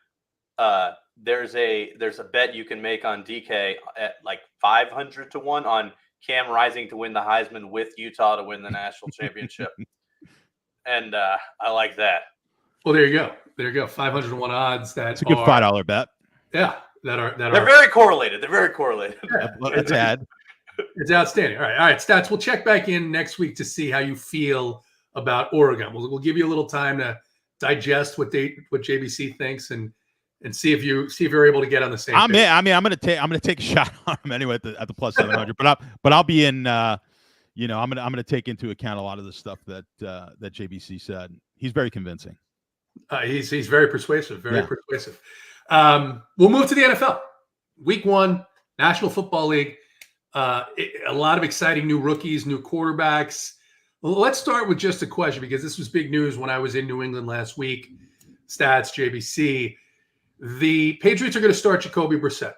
there's a bet you can make on DK at like 500 to 1 on Cam Rising to win the Heisman with Utah to win the national championship. And I like that. Well, there you go. There you go. 501 odds. That's a good $5 bet. Yeah, they're very correlated. They're very correlated. Yeah, let's add. It's outstanding. All right, Stats. We'll check back in next week to see how you feel about Oregon. We'll give you a little time to digest what JBC thinks and see if you're able to get on the same page. I'm gonna take a shot on him anyway at the plus 700. but I'll be in. I'm gonna take into account a lot of the stuff that JBC said. He's very convincing. He's very persuasive. Very persuasive. We'll move to the NFL. Week 1, National Football League. A lot of exciting new rookies, new quarterbacks. Well, let's start with just a question because this was big news when I was in New England last week. Stats, JBC. The Patriots are going to start Jacoby Brissett.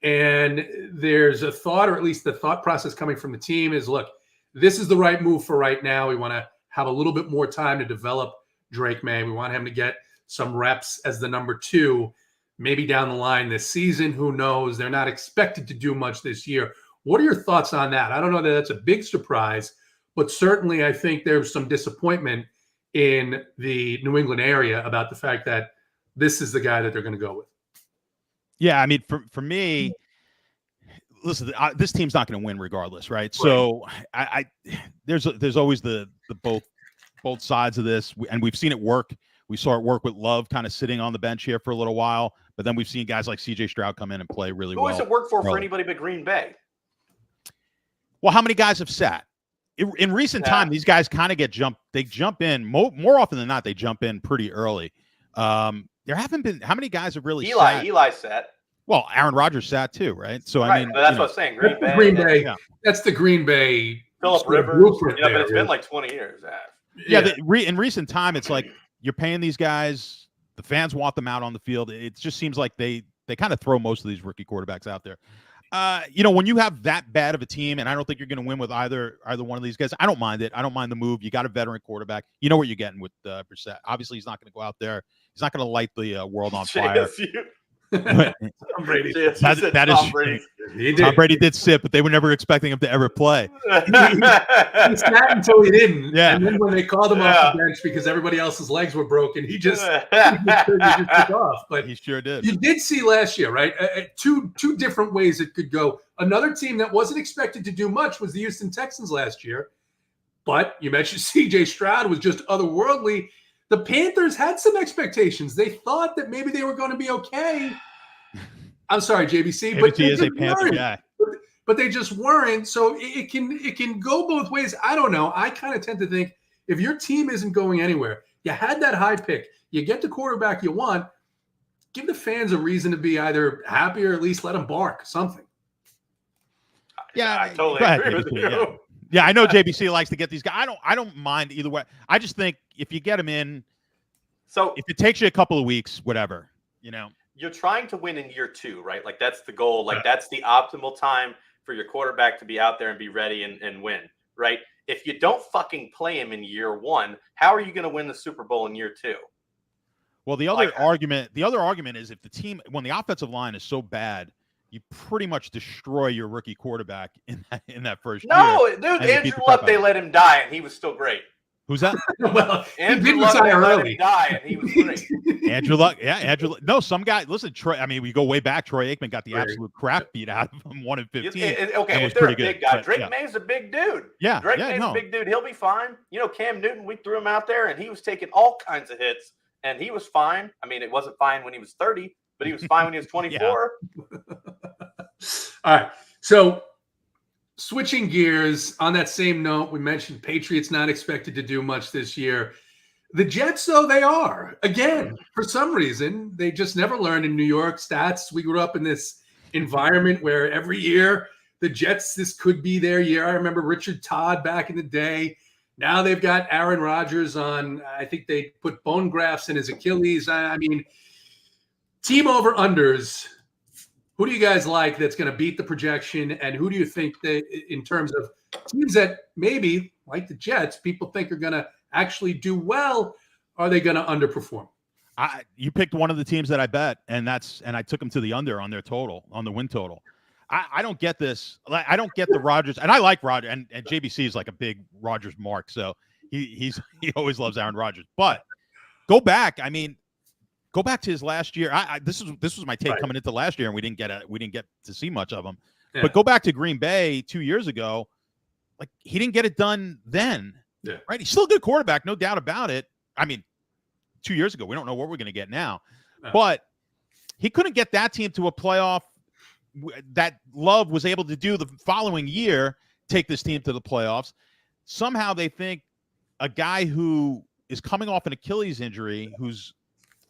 And there's a thought, or at least the thought process coming from the team is, look, this is the right move for right now. We want to have a little bit more time to develop Drake May. We want him to get some reps as the number 2, maybe down the line this season. Who knows? They're not expected to do much this year. What are your thoughts on that? I don't know that that's a big surprise, but certainly I think there's some disappointment in the New England area about the fact that this is the guy that they're going to go with. Yeah, I mean, for me, listen, this team's not going to win regardless, right? So there's always the both sides of this, and we've seen it work. We saw it work with Love kind of sitting on the bench here for a little while, but then we've seen guys like C.J. Stroud come in and play really well. Who does it work for anybody but Green Bay? Well, how many guys have sat? In recent time, these guys kind of get jumped. They jump in more often than not. They jump in pretty early. There haven't been how many guys have really sat? Eli sat. Well, Aaron Rodgers sat too, right? So I mean, but that's what I'm saying. Green Bay. That's the Green Bay. Phillip Rivers. But it's been like 20 years. In recent time, it's like you're paying these guys. The fans want them out on the field. It just seems like they kind of throw most of these rookie quarterbacks out there. When you have that bad of a team, and I don't think you're going to win with either one of these guys, I don't mind it. I don't mind the move. You got a veteran quarterback. You know what you're getting with Brissett. Obviously, he's not going to go out there. He's not going to light the world on fire. Tom Brady. That is Tom Brady. Tom Brady did sit, but they were never expecting him to ever play. He sat until he didn't. Yeah. And then when they called him off the bench because everybody else's legs were broken, he just took off. But he sure did. You did see last year, right? Two different ways it could go. Another team that wasn't expected to do much was the Houston Texans last year. But you mentioned C.J. Stroud was just otherworldly. The Panthers had some expectations. They thought that maybe they were going to be okay. I'm sorry, JBC, but he is a Panther guy. But they just weren't. So it can go both ways. I don't know. I kind of tend to think if your team isn't going anywhere, you had that high pick, you get the quarterback you want, give the fans a reason to be either happy or at least let them bark something. Yeah, I totally agree with you. Yeah, I know JBC likes to get these guys. I don't mind either way. I just think if you get them in, so if it takes you a couple of weeks, whatever, You're trying to win in year 2, right? Like that's the goal. Like that's the optimal time for your quarterback to be out there and be ready and win, right? If you don't fucking play him in year 1, how are you going to win the Super Bowl in year 2? Well, the other argument is if the team, when the offensive line is so bad, you pretty much destroy your rookie quarterback in that first year. No, dude, Andrew Luck, they let him die, and he was still great. Who's that? Well, Andrew Luck, they let him die, and he was great. Andrew Luck, yeah, Andrew Luck. No, some guy, listen, Troy, I mean, we go way back. Troy Aikman got the absolute crap beat out of him, 1-15. Okay, if they're a big guy. Drake May's a big dude. Yeah. Drake May's a big dude. He'll be fine. Cam Newton, we threw him out there, and he was taking all kinds of hits, and he was fine. I mean, it wasn't fine when he was 30, but he was fine when he was 24. All right. So switching gears on that same note, we mentioned Patriots not expected to do much this year. The Jets, though, they are. Again, for some reason, they just never learned in New York. Stats, we grew up in this environment where every year the Jets, this could be their year. I remember Richard Todd back in the day. Now they've got Aaron Rodgers on, I think they put bone grafts in his Achilles. I mean, team over-unders Who do you guys like that's going to beat the projection, and who do you think that, in terms of teams that maybe like the Jets, people think are going to actually do well, are they going to underperform? You picked one of the teams that I bet, and I took them to the under on their total, on the win total. I don't get this. I don't get the Rodgers, and I like Rodgers, and JBC is like a big Rodgers mark, so he always loves Aaron Rodgers. But go back. I mean, go back to his last year. This was my take coming into last year, and we didn't get to see much of him. Yeah. But go back to Green Bay 2 years ago. Like, he didn't get it done then. Yeah. Right. He's still a good quarterback, no doubt about it. I mean, 2 years ago, we don't know what we're going to get now, but he couldn't get that team to a playoff that Love was able to do the following year, take this team to the playoffs. Somehow they think a guy who is coming off an Achilles injury, who's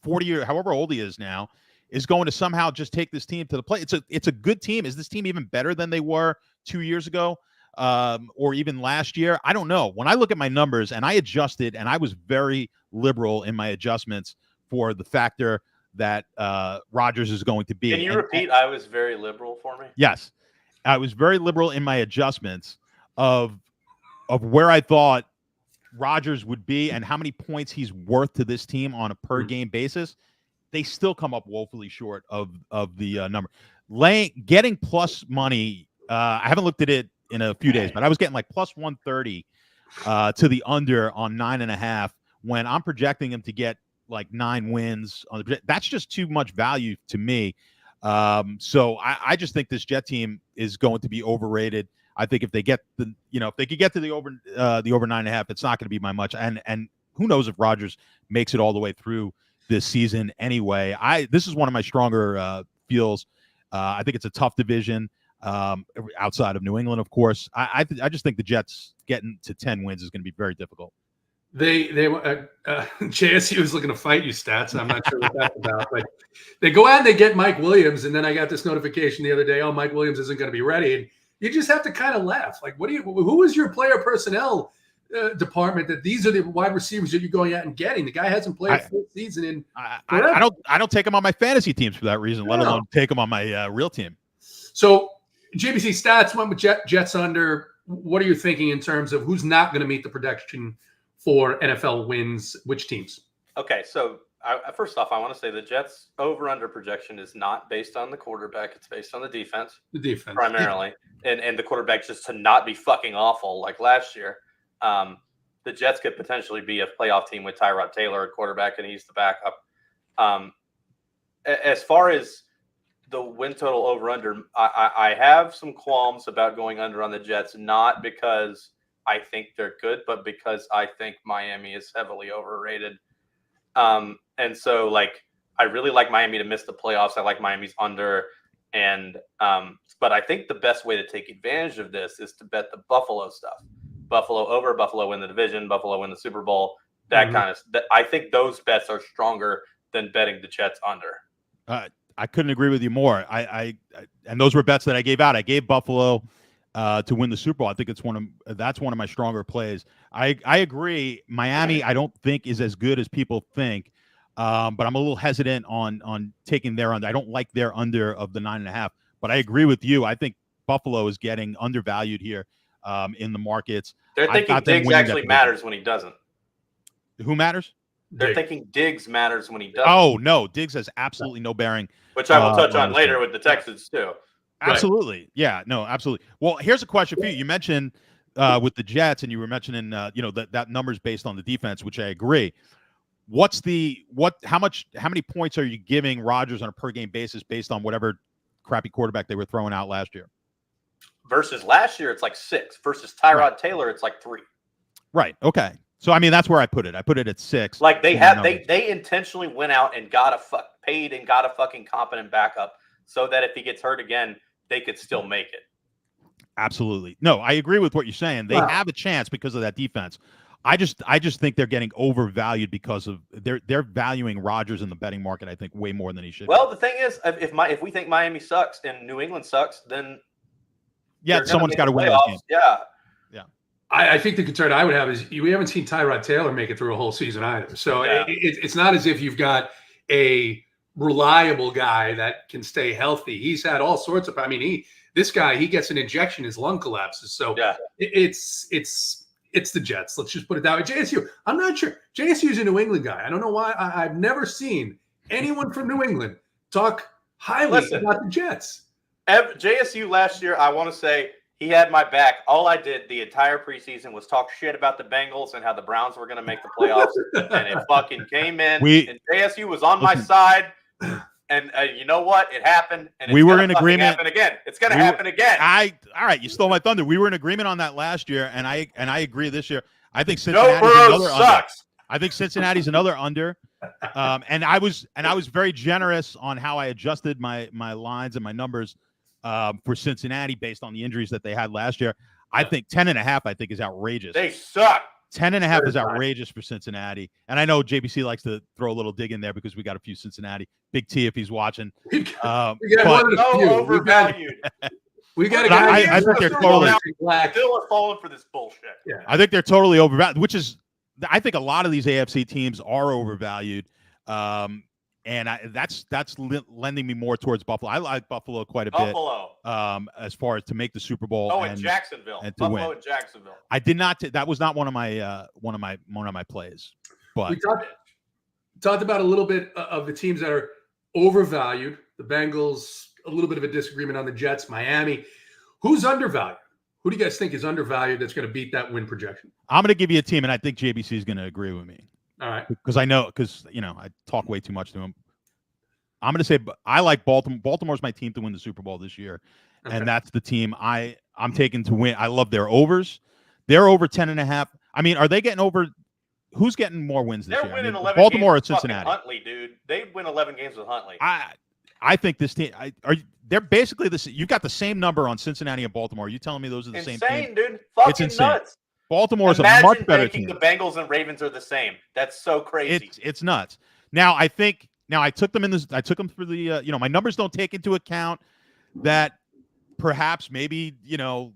40 or however old he is now, is going to somehow just take this team to the play. It's a good team. Is this team even better than they were 2 years ago? Or even last year? I don't know. When I look at my numbers, and I adjusted, and I was very liberal in my adjustments for the factor that Rodgers is going to be. Can you repeat? I was very liberal for me. Yes, I was very liberal in my adjustments of where I thought Rodgers would be and how many points he's worth to this team on a per game basis. They still come up woefully short of the number. Getting plus money. I haven't looked at it in a few days, but I was getting like plus 130 to the under on 9.5 when I'm projecting him to get like 9 wins on the. That's just too much value to me. So I just think this Jet team is going to be overrated. I think if they get if they could get to the over 9.5, it's not going to be by much. And who knows if Rodgers makes it all the way through this season anyway. This is one of my stronger feels. I think it's a tough division. Outside of New England, of course. I just think the Jets getting to 10 wins is going to be very difficult. JSU was looking to fight you, Stats. I'm not sure what that's about, but they go out and they get Mike Williams, and then I got this notification the other day, oh, Mike Williams isn't going to be ready, and you just have to kind of laugh. Like, who is your player personnel department that these are the wide receivers that you're going out and getting? The guy hasn't played a full season in I don't take him on my fantasy teams for that reason, let alone take him on my real team. So JBC Stats went with Jets under. What are you thinking in terms of who's not going to meet the projection for NFL wins? Which teams? Okay, so first off, I want to say the Jets over-under projection is not based on the quarterback. It's based on the defense. The defense. Primarily. And the quarterback just to not be fucking awful like last year. The Jets could potentially be a playoff team with Tyrod Taylor at quarterback, and he's the backup. As far as the win total over under, I have some qualms about going under on the Jets, not because I think they're good, but because I think Miami is heavily overrated. And so like, I really like Miami to miss the playoffs. I like Miami's under, and but I think the best way to take advantage of this is to bet the Buffalo stuff. Buffalo over, Buffalo win the division, Buffalo win the Super Bowl. That kind of. I think those bets are stronger than betting the Jets under. I couldn't agree with you more. And those were bets that I gave out. I gave Buffalo to win the Super Bowl. I think that's one of my stronger plays. I agree. Miami, I don't think is as good as people think, but I'm a little hesitant on taking their under. I don't like their under of the 9.5. But I agree with you. I think Buffalo is getting undervalued here in the markets. They're thinking Diggs actually matters when he doesn't. Who matters? They're thinking Diggs matters when he doesn't. Oh, no. Diggs has absolutely no bearing. Which I will touch on later with the Texans, too. Absolutely. Right. Yeah, no, absolutely. Well, here's a question for you. You mentioned with the Jets, and you were mentioning, that number's based on the defense, which I agree. How many points are you giving Rodgers on a per game basis based on whatever crappy quarterback they were throwing out last year? Versus last year, it's like 6. Versus Tyrod Taylor, it's like 3. Right. Okay. So, I mean, that's where I put it. I put it at 6. Like they intentionally went out and got paid and got a fucking competent backup so that if he gets hurt again, they could still make it. Absolutely. No, I agree with what you're saying. They have a chance because of that defense. I just think they're getting overvalued because of they're valuing Rodgers in the betting market, I think, way more than he should. Well, the thing is, if we think Miami sucks and New England sucks, then someone's got to win that game. Yeah. I think the concern I would have is we haven't seen Tyrod Taylor make it through a whole season either. So it's not as if you've got a reliable guy that can stay healthy. He's had all sorts of. I mean, this guy gets an injection, his lung collapses. So Yeah. It's the Jets. Let's just put it that way. JSU. I'm not sure. JSU is a New England guy. I don't know why. I've never seen anyone from New England talk highly about the Jets. JSU last year, I want to say he had my back. All I did the entire preseason was talk shit about the Bengals and how the Browns were going to make the playoffs, and it fucking came in. And JSU was on my side. And you know what? It happened. And we were in agreement. Happen again. It's going to happen again. All right. You stole my thunder. We were in agreement on that last year, and I agree this year. I think Cincinnati's another sucks. Under. I think Cincinnati's another under. And I was very generous on how I adjusted my lines and my numbers for Cincinnati based on the injuries that they had last year. I think 10.5. I think is outrageous. They suck. 10.5 is outrageous for Cincinnati. And I know JBC likes to throw a little dig in there because we got a few Cincinnati. Big T if he's watching. We got overvalued. We got to get. I think they're totally still are falling for this bullshit. Yeah. I think they're totally overvalued, which is I think a lot of these AFC teams are overvalued. And that's lending me more towards Buffalo. I like Buffalo quite a bit. As far as to make the Super Bowl. In Jacksonville. And Buffalo win. and Jacksonville. I did not. That was not one of my plays. But we talked about a little bit of the teams that are overvalued. The Bengals. A little bit of a disagreement on the Jets. Miami. Who's undervalued? Who do you guys think is undervalued that's going to beat that win projection? I'm going to give you a team, and I think JBC is going to agree with me. All right. Because I talk way too much to him. I'm going to say I like Baltimore. Baltimore's my team to win the Super Bowl this year. Okay. And that's the team I'm taking to win. I love their overs. They're over 10.5. I mean, are they getting over? Who's getting more wins this year? They're winning 11 Baltimore games or Cincinnati? Huntley, dude. They win 11 games with Huntley. I think this team they're basically this. You've got the same number on Cincinnati and Baltimore. Are you telling me those are the same team? Insane, dude. Fucking nuts. Baltimore's a much better team. The Bengals and Ravens are the same. That's so crazy. It's nuts. Now I took them I took them for the my numbers don't take into account that perhaps maybe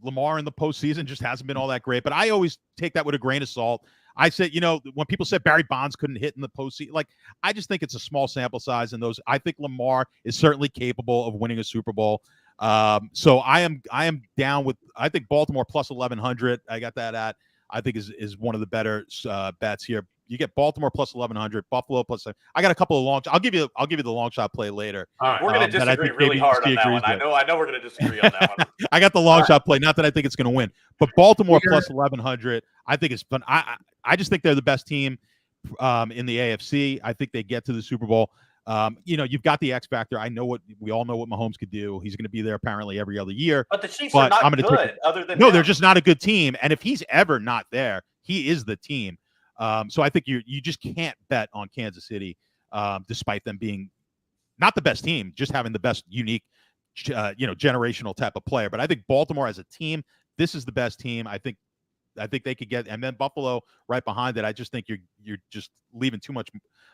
Lamar in the postseason just hasn't been all that great. But I always take that with a grain of salt. I said, when people said Barry Bonds couldn't hit in the postseason, I just think it's a small sample size. And I think Lamar is certainly capable of winning a Super Bowl. So I am down with. I think Baltimore plus 1,100. I got that at. I think is one of the better bets here. You get Baltimore plus 1,100, Buffalo plus 7. I got a couple of long. I'll give you the long shot play later. All right. We're going to disagree really hard on that one. I know we're going to disagree on that one. I got the long shot play. Not that I think it's going to win, but Baltimore plus 1,100. I think it's fun. I just think they're the best team in the AFC. I think they get to the Super Bowl. You've got the X factor. We all know what Mahomes could do. He's going to be there apparently every other year. But the Chiefs are not good. They're just not a good team. And if he's ever not there, he is the team. So I think you just can't bet on Kansas City, despite them being not the best team, just having the best unique, generational type of player. But I think Baltimore as a team, this is the best team. I think they could get, and then Buffalo right behind it. I just think you're just leaving too much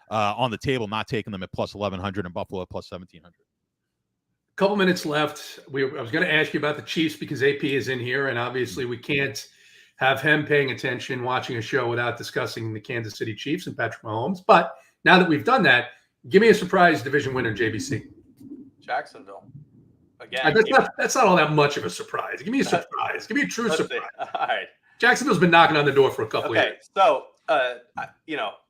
on the table, not taking them at plus 1,100 and Buffalo at plus 1,700. A couple minutes left. I was going to ask you about the Chiefs because AP is in here, and obviously we can't have him paying attention, watching a show without discussing the Kansas City Chiefs and Patrick Mahomes. But now that we've done that, give me a surprise division winner, JBC. Jacksonville. Again. That's not all that much of a surprise. Give me a surprise. Give me a true surprise. All right. Jacksonville's been knocking on the door for a couple of years. So,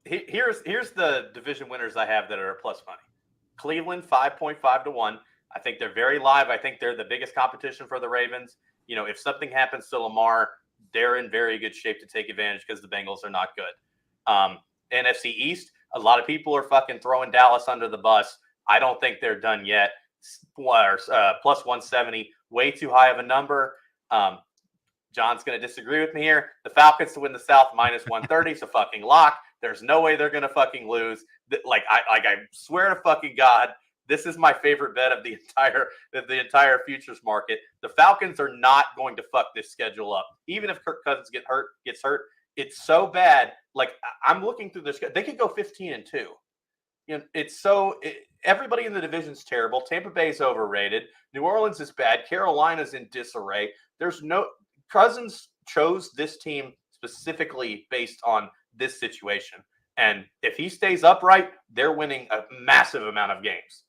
here's the division winners I have that are plus money. Cleveland, 5.5 to 1. I think they're very live. I think they're the biggest competition for the Ravens. If something happens to Lamar, they're in very good shape to take advantage because the Bengals are not good. NFC East, a lot of people are fucking throwing Dallas under the bus. I don't think they're done yet. Plus 170, way too high of a number. John's going to disagree with me here. The Falcons to win the South minus 130, so fucking lock. There's no way they're going to fucking lose. I swear to fucking God, this is my favorite bet of the entire futures market. The Falcons are not going to fuck this schedule up. Even if Kirk Cousins gets hurt, it's so bad. I'm looking through this. They could go 15-2. Everybody in the division's terrible. Tampa Bay's overrated. New Orleans is bad. Carolina's in disarray. Cousins chose this team specifically based on this situation. And if he stays upright, they're winning a massive amount of games.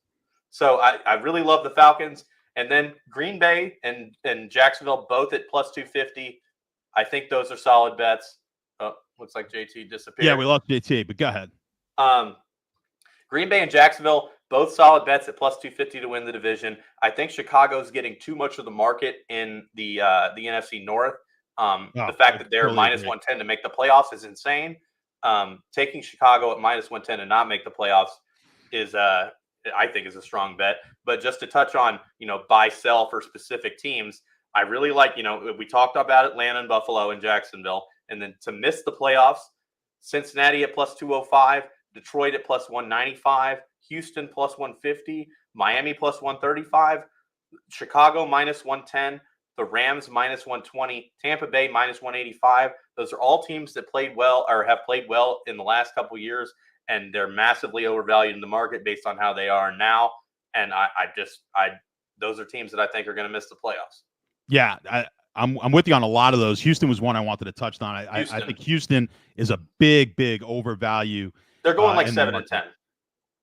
So I really love the Falcons. And then Green Bay and Jacksonville both at plus 250. I think those are solid bets. Oh, looks like JT disappeared. Yeah, we lost JT, but go ahead. Green Bay and Jacksonville, both solid bets at plus 250 to win the division. I think Chicago's getting too much of the market in the NFC North. The fact that they're minus 110 to make the playoffs is insane. Taking Chicago at minus 110 to not make the playoffs is, I think, is a strong bet. But just to touch on, buy, sell for specific teams, I really like, we talked about Atlanta and Buffalo and Jacksonville, and then to miss the playoffs, Cincinnati at plus 205, Detroit at plus 195, Houston plus 150, Miami plus 135, Chicago minus 110, the Rams minus 120, Tampa Bay minus 185. Those are all teams that played well or have played well in the last couple of years, and they're massively overvalued in the market based on how they are now. And those are teams that I think are going to miss the playoffs. Yeah, I'm with you on a lot of those. Houston was one I wanted to touch on. I think Houston is a big overvalue. They're going like 7 and 10.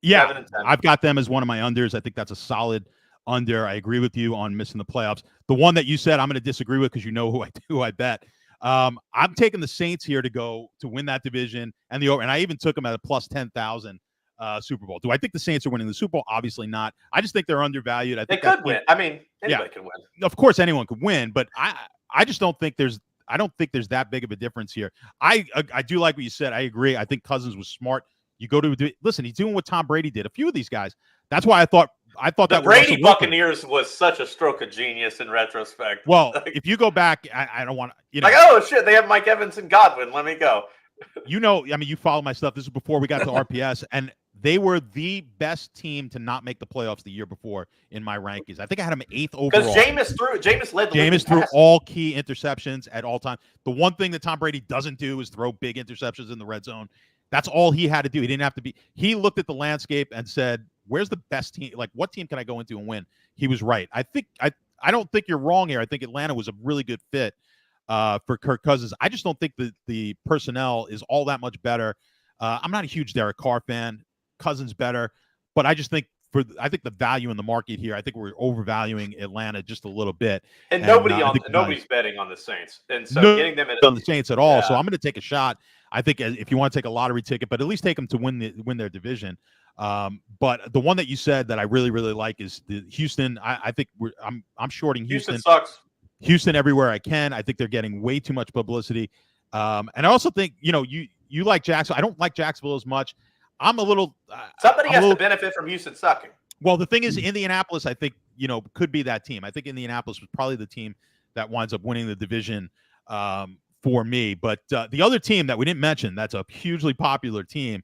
Yeah, 7 and 10. I've got them as one of my unders. I think that's a solid under. I agree with you on missing the playoffs. The one that you said I'm going to disagree with because you know who I bet. I'm taking the Saints here to win that division and the over. And I even took them at a plus 10,000 Super Bowl. Do I think the Saints are winning the Super Bowl? Obviously not. I just think they're undervalued. I think they could win. I mean, anybody could win. Of course, anyone could win, but I just don't think there's that big of a difference here. I do like what you said. I agree. I think Cousins was smart. You go to listen. He's doing what Tom Brady did. A few of these guys. That's why I thought the Brady Buccaneers was such a stroke of genius in retrospect. Well, if you go back, I don't want to. Like, oh shit, they have Mike Evans and Godwin. Let me go. I mean, you follow my stuff. This is before we got to RPS, and they were the best team to not make the playoffs the year before in my rankings. I think I had them 8th overall. Because Jameis led the league. Jameis threw all key interceptions at all time. The one thing that Tom Brady doesn't do is throw big interceptions in the red zone. That's all he had to do. He didn't have to be. He looked at the landscape and said, "Where's the best team? Like, what team can I go into and win?" He was right. I don't think you're wrong here. I think Atlanta was a really good fit for Kirk Cousins. I just don't think the personnel is all that much better. I'm not a huge Derek Carr fan. Cousins better, but I just think I think the value in the market here, I think we're overvaluing Atlanta just a little bit. And nobody's betting on the Saints, and so getting them on the Saints at all. Yeah. So I'm going to take a shot. I think if you want to take a lottery ticket, but at least take them to win their division. But the one that you said that I really like is the Houston. I think I'm shorting Houston. Houston sucks. Houston everywhere I can. I think they're getting way too much publicity. And I also think you like Jacksonville. I don't like Jacksonville as much. I'm a little. Somebody has to benefit from Houston sucking. Well, the thing is, Indianapolis, I think could be that team. I think Indianapolis was probably the team that winds up winning the division for me. But the other team that we didn't mention, that's a hugely popular team.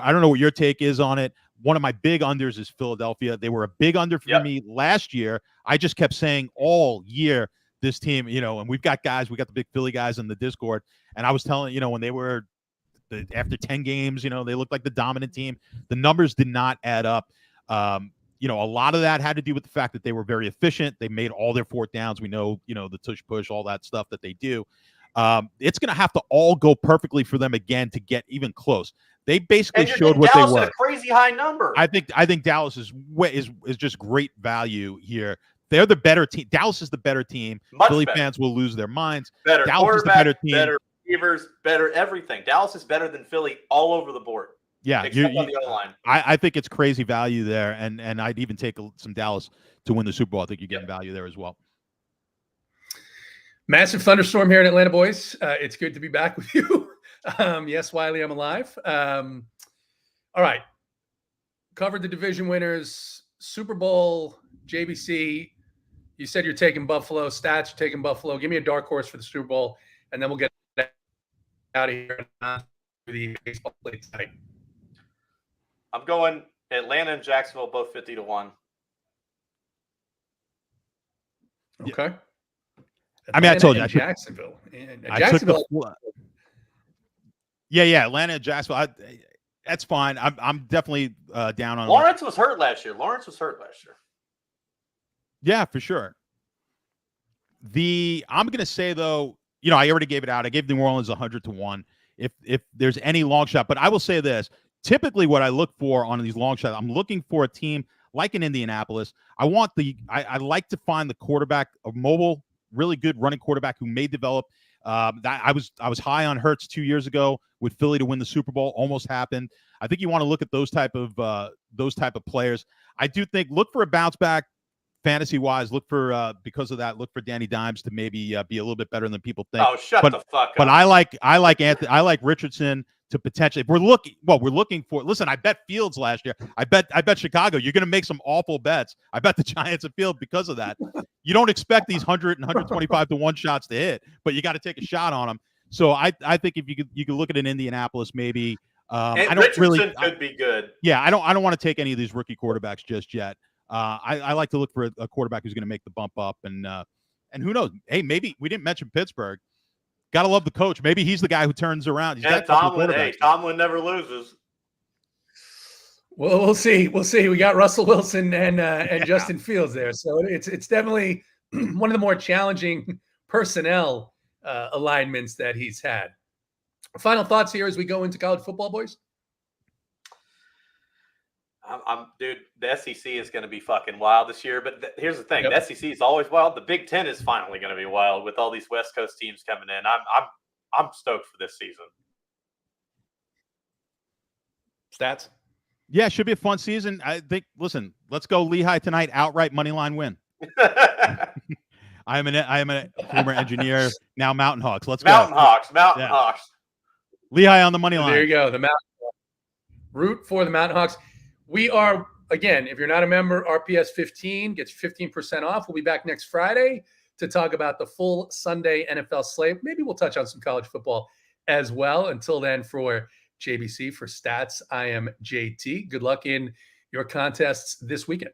I don't know what your take is on it. One of my big unders is Philadelphia. They were a big under for me last year. I just kept saying all year this team, and we've got guys. We got the big Philly guys in the Discord, and I was telling when they were. After 10 games, they looked like the dominant team. The numbers did not add up. A lot of that had to do with the fact that they were very efficient. They made all their fourth downs. We know, the tush push, all that stuff that they do. It's going to have to all go perfectly for them again to get even close. They basically showed what Dallas they were. A crazy high number. I think Dallas is just great value here. They're the better team. Dallas is the better team. Philly fans will lose their minds. Better Dallas is the better team. Better receivers, better everything. Dallas is better than Philly all over the board. Yeah, except on the other line. I think it's crazy value there, and I'd even take some Dallas to win the Super Bowl. I think you're getting value there as well. Massive thunderstorm here in Atlanta, boys. It's good to be back with you. Yes, Wiley, I'm alive. All right. Covered the division winners. Super Bowl, JBC. You said you're taking Buffalo. Stats, you're taking Buffalo. Give me a dark horse for the Super Bowl, and then we'll get out of here and the baseball play tonight. I'm going Atlanta and Jacksonville, both 50-1. Okay. I mean, I told you. Jacksonville. Yeah. Atlanta and Jacksonville. That's fine. I'm definitely down on Lawrence was hurt last year. Yeah, for sure. I'm going to say, though, I already gave it out. I gave New Orleans 100-1. if there's any long shot. But I will say this: typically, what I look for on these long shots, I'm looking for a team like in Indianapolis. I like to find the quarterback, a mobile, really good running quarterback who may develop. That I was high on Hurts 2 years ago with Philly to win the Super Bowl. Almost happened. I think you want to look at those type of players. I do think look for a bounce back fantasy wise. Look for because of that. Look for Danny Dimes to maybe be a little bit better than people think. Oh, shut the fuck up! But I like Anthony. I like Richardson to potentially. If we're looking for. Listen, I bet Fields last year. I bet Chicago. You're going to make some awful bets. I bet the Giants at Field because of that. You don't expect these 100 and 125 to 1 shots to hit, but you got to take a shot on them. So I think if you could look at an Indianapolis maybe. I don't Richardson could be good. Yeah, I don't want to take any of these rookie quarterbacks just yet. I like to look for a quarterback who's going to make the bump up, and who knows? Hey, maybe we didn't mention Pittsburgh. Got to love the coach. Maybe he's the guy who turns around. He's got Tomlin. Hey, Tomlin never loses. Well, we'll see. We got Russell Wilson and Justin Fields there, so it's definitely one of the more challenging personnel alignments that he's had. Final thoughts here as we go into college football, boys. Dude, the SEC is going to be fucking wild this year. But here's the thing: Yep. the SEC is always wild. The Big Ten is finally going to be wild with all these West Coast teams coming in. I'm stoked for this season. Stats. Yeah, should be a fun season. I think. Listen, let's go Lehigh tonight. Outright money line win. I am a former engineer, now Mountain Hawks. Let's Mountain go. Hawks. Lehigh on the money line. There you go. The Mountain root for the Mountain Hawks. We are, again, if you're not a member, RPS 15 gets 15% off. We'll be back next Friday to talk about the full Sunday NFL slate. Maybe we'll touch on some college football as well. Until then, for JBC, for Stats, I am JT. Good luck in your contests this weekend.